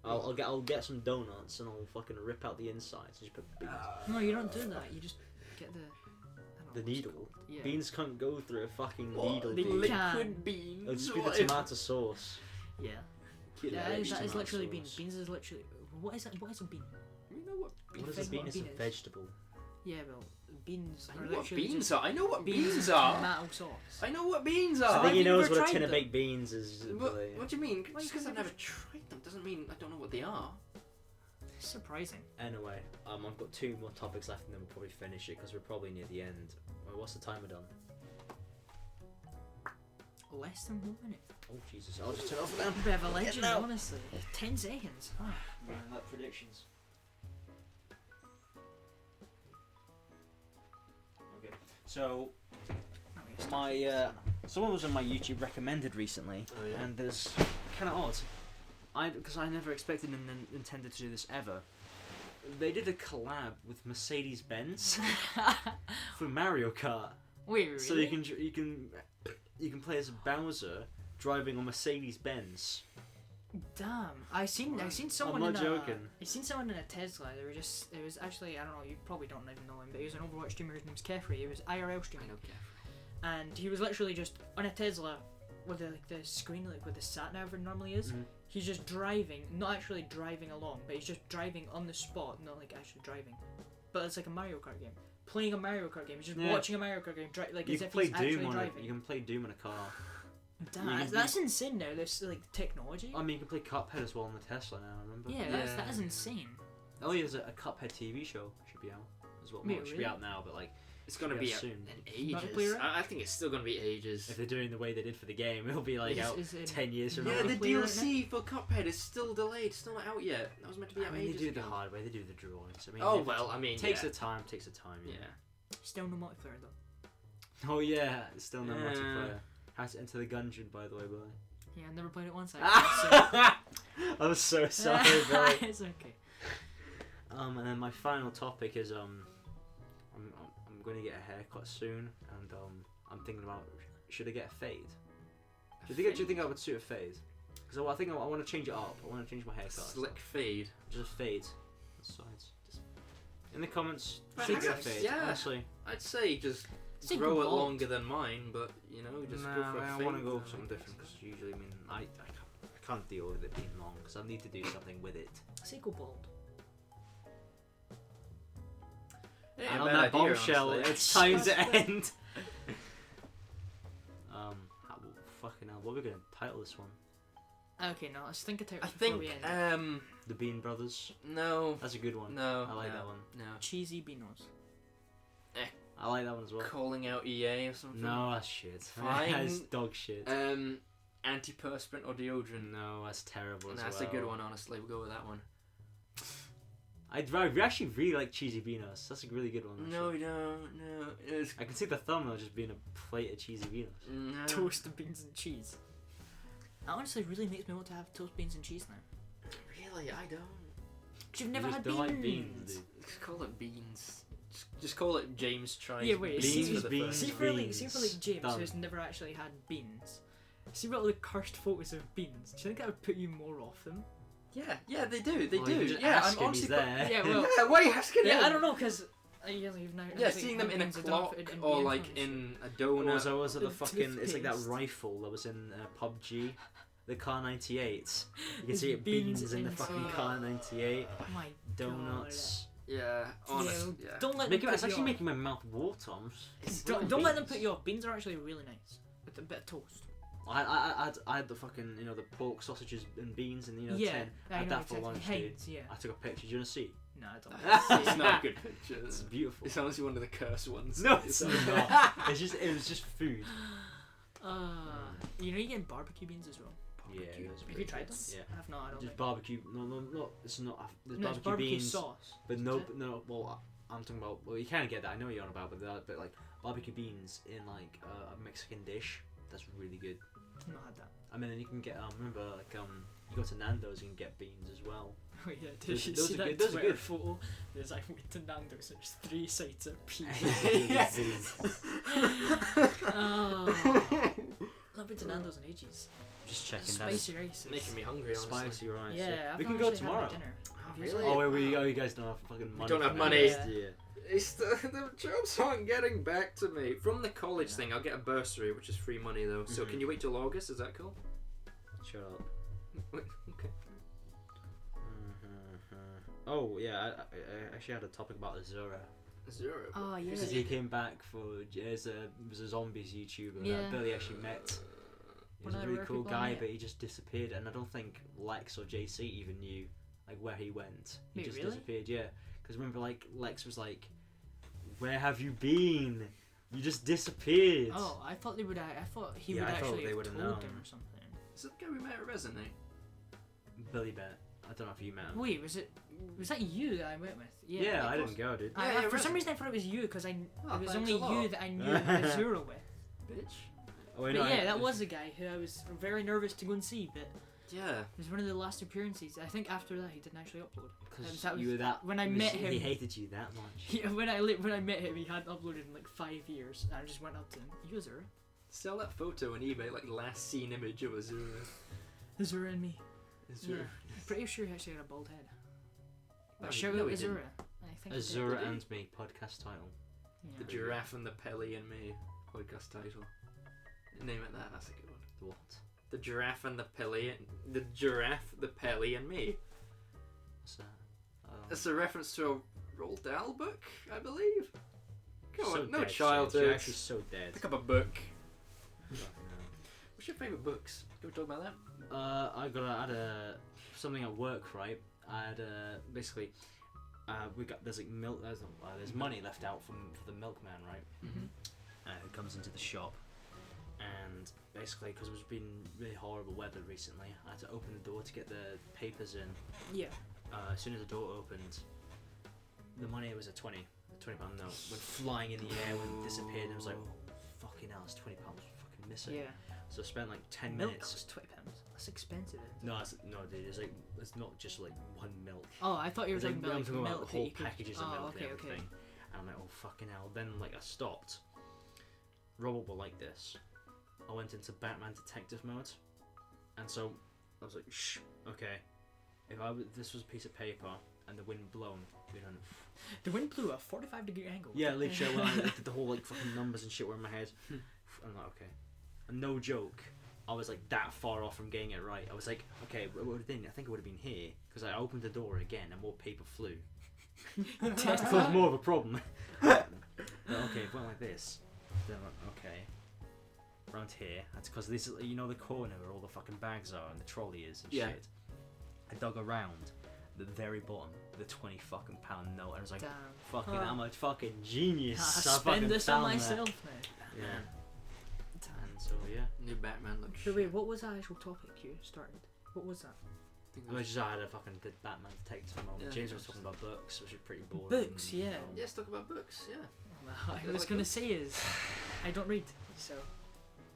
E: I'll get some donuts and I'll fucking rip out the insides and just put beans.
C: no, you don't do that. You just get the. I don't know
E: The
C: what it's
E: needle.
C: called. Yeah.
E: Beans can't go through a fucking
D: What?
E: needle.
C: They
E: dude.
C: lick-
D: liquid beans.
E: It'll just be the
D: What if-
E: tomato sauce.
C: Yeah.
E: Killer
C: Yeah, that is
E: tomato
C: literally
E: sauce.
C: beans. Beans is literally. What is that? What is a bean?
D: You know what?
E: What is
C: Think
E: a bean?
C: what
E: It's a
C: bean is.
E: vegetable.
C: Yeah, well, beans
D: I
C: are
D: know what
C: literally
D: beans
C: just
D: are. I know what beans
C: and
D: are.
C: tomato sauce.
D: I know what beans
E: So
D: are.
E: I think
C: have
E: he
C: you
E: knows
C: ever
E: what a
C: tried
E: tin of
C: them?
E: baked beans is.
D: What,
E: Billy.
D: what do you mean?
C: Why
D: Just
C: you
D: because I've
C: never
D: never tried them doesn't mean I don't know what they are.
C: Surprising.
E: Anyway, I've got 2 more topics left and then we'll probably finish it because we're probably near the end. Well, what's the timer done?
C: Less than 1 minute.
E: Oh Jesus! I'll just turn it off then.
C: A bit of a legend,
E: now.
C: honestly. 10 seconds. Oh.
E: Like predictions. Okay. So someone was on my YouTube recommended recently,
D: Oh, yeah?
E: and there's kind of odd. Because I never expected Nintendo to do this ever. They did a collab with Mercedes Benz for Mario Kart.
C: Wait, really?
E: So you can play as Bowser driving a Mercedes Benz.
C: Damn, I seen someone
E: not
C: in
E: joking.
C: I seen someone in a Tesla. It was actually, I don't know, you probably don't even know him, but he was an Overwatch streamer. His name's Kefri. He was IRL
D: I
C: streaming,
D: know Kev.
C: and he was literally just on a Tesla with the screen like where the sat nav normally is.
E: Mhm.
C: He's just driving, not actually driving along, but he's just driving on the spot, not like actually driving. But it's like a Mario Kart game. Playing a Mario Kart game. He's just
E: Yeah.
C: watching a Mario Kart game, like
E: You
C: as
E: can
C: if
E: play
C: he's actually
E: Doom on
C: driving.
E: it. You can play Doom in a car.
C: Damn,
E: you can
C: that's insane now. This like technology.
E: I mean, you can play Cuphead as well on the Tesla now. I remember.
C: Yeah, that
D: Yeah.
C: is insane.
E: Oh, yeah, there's a Cuphead TV show should be out as well.
C: Wait,
E: Well, it should be
C: really?
E: out now, but like
D: It's gonna
E: Yeah,
D: be
E: soon.
D: in
C: Multiplayer?
D: ages. I think it's still gonna be ages.
E: if they're doing the way they did for the game, it'll be like out
C: Is it
E: 10 years from
D: Yeah,
E: now.
D: the
C: multiplayer right
D: DLC for Cuphead is still delayed. Still not out yet. That was meant to be
E: I
D: out
E: mean, they
D: ages
E: do it the
D: ago.
E: hard way. They do the drawings. I mean,
D: Oh
E: if
D: well, I mean,
E: it takes
D: yeah.
E: the time. Takes the time.
D: Yeah.
C: Still no multiplayer though.
E: Oh yeah, it's still no
D: Yeah.
E: multiplayer. How to enter the gungeon, by the way, Billy.
C: Yeah, I never played it once. Actually,
E: I'm so sorry, Billy.
C: It's okay.
E: And then my final topic is I'm going to get a haircut soon, and I'm thinking about should I get a fade? Do you think I would suit a fade? Because I think I want to change it up. I want to change my haircut.
D: Slick fade.
E: Just a fade. Sides. Just in the comments,
D: Right,
E: should get a
D: nice,
E: fade.
D: yeah.
E: Honestly,
D: I'd say just
C: Say
D: grow it
C: bald.
D: longer than mine, but you know, just go for a
E: I
D: fade.
E: want to go for something different because usually, I mean, I can't deal with it being long because I need to do something with it.
C: Say go bald.
D: Yeah,
E: And on
D: bad
E: that
D: idea,
E: bombshell,
D: honestly.
E: it's time to end. Fucking hell, what are we gonna title this one?
C: Okay, now let's think of
D: I
C: titles before
D: think
C: we end.
E: The Bean Brothers.
D: No.
E: That's a good one.
D: No.
E: I like
D: no,
E: that one.
D: No.
C: Cheesy Beanos.
E: I like that one as well.
D: Calling out EA or something.
E: No, that's shit.
D: Fine.
E: That's dog shit.
D: Antiperspirant or deodorant.
E: No, that's terrible as
D: That's
E: well.
D: a good one, honestly. We'll go with that one.
E: I actually really like Cheesy Beanos. That's a really good one.
D: No,
E: actually.
D: no. It's,
E: I can see the thumbnail just being a plate of Cheesy Beanos.
D: no.
C: Toast, beans, and cheese. That honestly really makes me want to have toast, beans, and cheese now.
D: Really, I don't.
C: You've never
E: You
C: had
E: just
C: beans.
E: don't like beans, dude.
D: Just call it beans. Just call it James tries
C: Yeah, wait,
D: beans
C: see-
D: for the
E: beans,
D: first
C: See
D: time.
C: for like
E: Beans.
C: James,
E: Done.
C: who's never actually had beans. See what the cursed photos of beans. Do you think that would put you more off them?
D: Yeah, they do. They
E: Well, you
D: do.
E: can just
D: Yeah,
E: ask
D: I'm
E: him,
D: honestly.
E: he's there.
C: Yeah, well,
D: Yeah, why are you asking
C: yeah,
D: him?
C: I don't know, because you've now
D: Yeah,
C: actually
D: seeing them
C: had
D: in a
C: beans, I don't know
D: clock
C: if it'd
D: or
C: be
D: like
C: influenced.
D: in a donut.
E: Or was it the
C: The
E: fucking? It's like that
C: toothpaste.
E: rifle that was in PUBG, the Car 98. You can
C: There's
E: see it
C: beans
E: beans in the fucking
C: inside.
E: Car 98.
C: Oh my
E: Donuts.
D: Yeah, honestly. Yeah.
C: Don't let
E: Making,
C: them
E: it's
C: put
E: actually
C: you off.
E: making my mouth water.
C: Don't let them put you off. Beans are actually really nice with a bit of toast.
E: I had the fucking the pork sausages and beans and
C: Yeah,
E: tin. I
C: I
E: had
C: know
E: that for
C: exactly.
E: lunch, dude.
C: Heinz, yeah.
E: I took a picture. Do you want to see?
C: No, I don't.
D: It's not a good picture.
E: It's beautiful.
D: It's honestly one of the cursed ones.
E: No, it's not. It was just food.
C: You get barbecue beans as well.
E: Yeah,
D: Barbecue.
E: those are
C: Have you
E: pretty
C: tried
E: good.
C: them?
E: Yeah.
C: I have not. I don't
E: Just
C: think.
E: barbecue. No. It's not. There's
C: No, it's
E: barbecue
C: barbecue
E: beans.
C: sauce.
E: But
C: Is
E: no,
C: it?
E: no. Well, I'm talking about. Well, you kind of get that. I know what you're on about, but like barbecue beans in like a Mexican dish. That's really good.
C: I've not had that.
E: I mean, then you can get. Remember, like you go to Nando's, you can get beans as well.
C: Oh yeah, did
E: Those-
C: you
E: those
C: see
E: are
C: that
E: good- those are
C: Twitter
E: good.
C: photo? There's like went to Nando's and there's 3 sides of peas.
E: Yes.
C: Oh, not been to Nando's in ages.
E: Just checking that.
C: Spicy rice.
D: Making me hungry, honestly.
E: Spicy rice.
C: Yeah, I've
E: we
C: not
E: can go
C: actually had my
E: tomorrow.
C: dinner. Have you?
D: really?
E: Oh, you guys don't have fucking money.
D: don't
E: for
D: have
E: that.
D: money.
E: Yeah.
D: It's the jobs aren't getting back to me. From the college thing, I'll get a bursary, which is free money though. So
E: Mhm.
D: can you wait till August? Is that cool?
E: Shut up.
D: Okay.
E: Oh yeah, I actually had a topic about Azura.
D: Zero.
C: Oh yeah.
E: Because he came back for as a zombies YouTuber
C: Yeah.
E: that Billy actually met. He was
C: One
E: a
C: of the
E: really
C: rare
E: cool
C: people I
E: guy,
C: met.
E: but he just disappeared, and I don't think Lex or JC even knew like where he went. He
C: Wait,
E: just
C: really?
E: disappeared. Yeah, because remember, like Lex was like, "Where have you been? You just disappeared."
C: Oh, I thought they would. I thought he
E: Yeah,
C: would
E: I thought
C: actually
E: they
C: have
E: would've
C: told
E: known.
C: them or something.
D: Is that the guy we met at Resonate?
E: Billy Bet. I don't know if you met him.
C: Wait, was that you that I went with?
E: Yeah, I
C: it was.
E: didn't go, dude.
C: I,
D: Yeah,
C: for
D: yeah,
C: some
D: Resin-
C: reason I thought it was you because
D: Oh,
C: it was
D: thanks
C: only
D: a lot.
C: you that I knew Azura with.
D: Bitch.
E: Oh, wait,
C: But
E: no,
C: yeah, that was the guy who I was very nervous to go and see, but
D: Yeah.
C: it was one of the last appearances. I think after that he didn't actually upload.
E: because
C: that
E: you
C: was-
E: were that.
C: when I
E: it was-
C: met him-
E: he hated you that much.
C: When I met him, he hadn't uploaded in like 5 years, and I just went up to him. You Azura?
D: Sell that photo on eBay, like last seen image of Azura.
C: Azura and me.
D: Azura.
C: Yeah. I'm pretty sure he actually had a bald head.
D: No,
C: But
D: he-
C: shout
D: no,
C: out
D: he didn't.
C: Azura. I think he did.
E: Azura
D: Did he?
E: and Me podcast title.
C: Yeah.
D: The Giraffe and the Pelly and Me podcast title. Name it that. That's a good one.
E: The what?
D: The Giraffe and the Pelly. The Giraffe, the Pelly, and Me.
E: What's that?
D: It's a reference to a Roald Dahl book, I believe. Come
E: So
D: on, no
E: dead,
D: childhood.
E: You're actually so dead.
D: Pick up a book.
E: Fucking
D: What's your favourite books? Can we talk about that?
E: hell. I had a something at work, right? I had basically there's like milk. There's money left out for the milkman, right?
C: Mhm.
E: Who comes into the shop, and basically because it's been really horrible weather recently, I had to open the door to get the papers in.
C: Yeah.
E: As soon as the door opened, the money was a £20 note went flying in the air, went disappeared, and I was like, oh, fucking hell, it's £20 fucking missing.
C: Yeah.
E: So I spent like 10
C: Milk
E: minutes.
C: costs £20. That's expensive. Isn't it?
E: No, dude, it's not just like one milk.
C: Oh, I thought you were
E: It's like,
C: talking about
E: I'm
C: like
E: talking
C: milk
E: about
C: that
E: whole
C: you could.
E: packages of
C: Oh,
E: milk
C: okay,
E: and
C: okay.
E: everything. And I'm like, oh fucking hell. Then like I stopped. Robert will like this. I went into Batman detective mode, and so I was like, shh, okay. If this was a piece of paper and the wind blown, we don't.
C: The wind blew a 45-degree angle.
E: Yeah, literally, when I did the whole like fucking numbers and shit were in my head. I'm like, okay. And no joke, I was like that far off from getting it right. I was like, okay, what would have been? I think it would have been here because I opened the door again and more paper flew.
C: Test
E: It was more of a problem. But okay, if it went like this, then I'm like, okay. around here. That's because this, you know, the corner where all the fucking bags are and the trolley is and
D: Yeah.
E: shit. I dug around the very bottom, the 20 fucking pound note, and I was like,
C: Damn.
E: fucking,
C: Oh.
E: I'm a fucking genius.
C: I
E: I fucking
C: spend this on
E: found that.
C: myself now.
E: Yeah.
C: Damn.
E: And so yeah,
D: New Batman looks
C: So
D: shit.
C: wait, what was the actual topic you started? What was that?
D: I think
E: I just had a fucking did Batman take to a moment.
D: Yeah.
E: James was talking about books, which is pretty boring.
C: Books, yeah.
B: Let's talk about books. Yeah.
C: Well, I
B: Yeah,
C: was
B: like
C: gonna
B: a-
C: say is, I don't read, so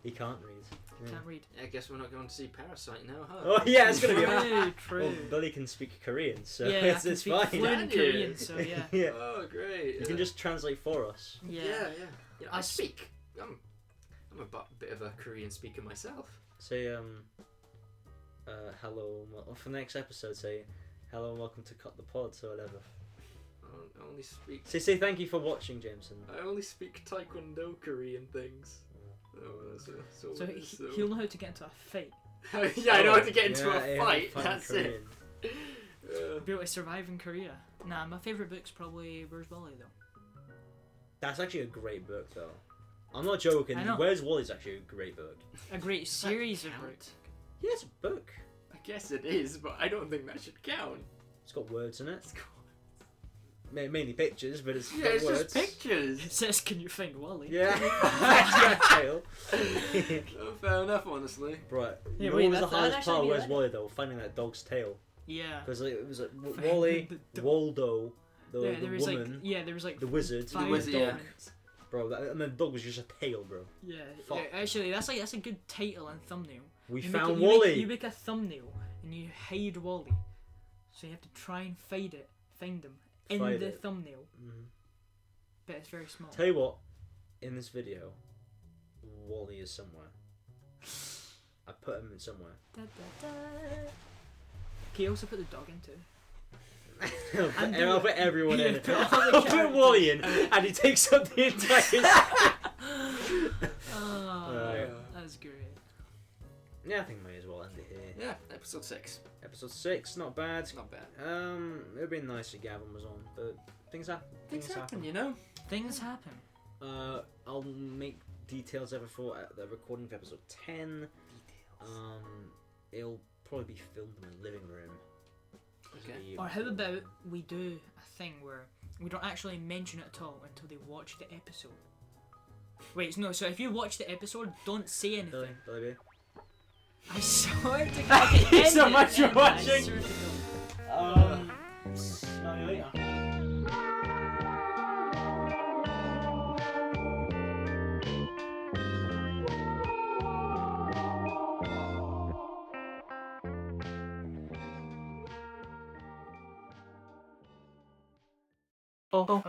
E: He can't read. Yeah.
C: can't read.
B: I guess we're not going to see Parasite now, huh?
E: Oh yeah, it's gonna be.
C: True, true.
E: Well, Billy can speak Korean, so
C: yeah,
E: it's,
C: I can
E: it's
C: speak
E: fine.
C: fluent
B: Can you?
C: Korean, so yeah.
E: Yeah.
B: Oh, great.
E: You can just translate for us.
C: Yeah.
B: Yeah. Yeah, I
C: I
B: speak. I'm a bit of a Korean speaker myself.
E: Say hello. For the next episode, say hello and welcome to Cut the Pod. So whatever.
B: I only speak.
E: Say thank you for watching, Jameson.
B: I only speak Taekwondo Korean things.
C: So he'll know how to get into a fight,
B: yeah, I know how to get into
E: Yeah,
B: a
E: yeah,
B: fight.
E: fun
B: That's
E: Korean.
B: it.
C: be able to survive in Korea. Nah, my favourite book's probably Where's Wally though.
E: That's actually a great book, though. I'm not joking.
C: I know.
E: Where's Wally's actually a great book.
C: A great series of
B: count?
C: books.
E: Yeah, it's a book.
B: I guess it is, but I don't think that should count.
E: It's got words in it.
B: It's cool.
E: Mainly pictures, but it's
B: Yeah,
E: got
B: it's
E: words.
B: just pictures.
C: It says, "Can you find Wally?"
E: Yeah. That's got tail.
B: Oh, fair enough, honestly.
E: Right.
C: Yeah,
E: You know
C: wait,
E: what was the
C: that'd
E: hardest
C: actually
E: part of
C: be
E: Where's
C: that.
E: Wally though? Finding that dog's tail.
C: Yeah.
E: Because it was like
C: Finding
E: Wally,
C: the dog.
E: Waldo, the
C: Yeah, there was
E: woman,
C: there was like
E: the wizard,
C: five
B: wizard, yeah.
C: different-
E: bro. And then the dog was just a tail, bro.
C: Yeah,
E: Fuck.
C: yeah, actually, that's a good title and thumbnail.
E: We
C: You
E: found
C: make it-
E: Wally.
C: You make a thumbnail and you hide Wally, so you have to try and find him in
E: Find
C: the
E: it.
C: thumbnail,
E: Mhm.
C: but it's very small.
E: Tell you what, in this video, Wally is somewhere. I put him in somewhere.
C: Da, da, da. Can you also put the dog into?
E: and
C: do
E: I'll
C: it.
E: put everyone
C: Yeah,
E: in.
C: put all the
E: I'll put
C: characters.
E: Wally in, and he takes up the entire screen.
C: Oh,
E: Right.
C: that's great.
E: Yeah, I think we may as well end it here.
B: Yeah, episode 6.
E: Episode 6, not bad.
B: It's not bad.
E: It would be nice if Gavin was on, but things happen.
B: Things happen, you know?
C: Things happen.
E: I'll make details ever for the recording of episode 10. It'll probably be filmed in my living room.
B: Okay.
C: Or how about we do a thing where we don't actually mention it at all until they watch the episode. Wait, no. So if you watch the episode, don't say
E: Billy,
C: anything.
E: Billy,
C: I swear to God. I can
E: So
C: end
E: much
C: it,
E: for
C: end it, I
E: watching.
C: swear to God.
E: Smell you later.
C: Oh.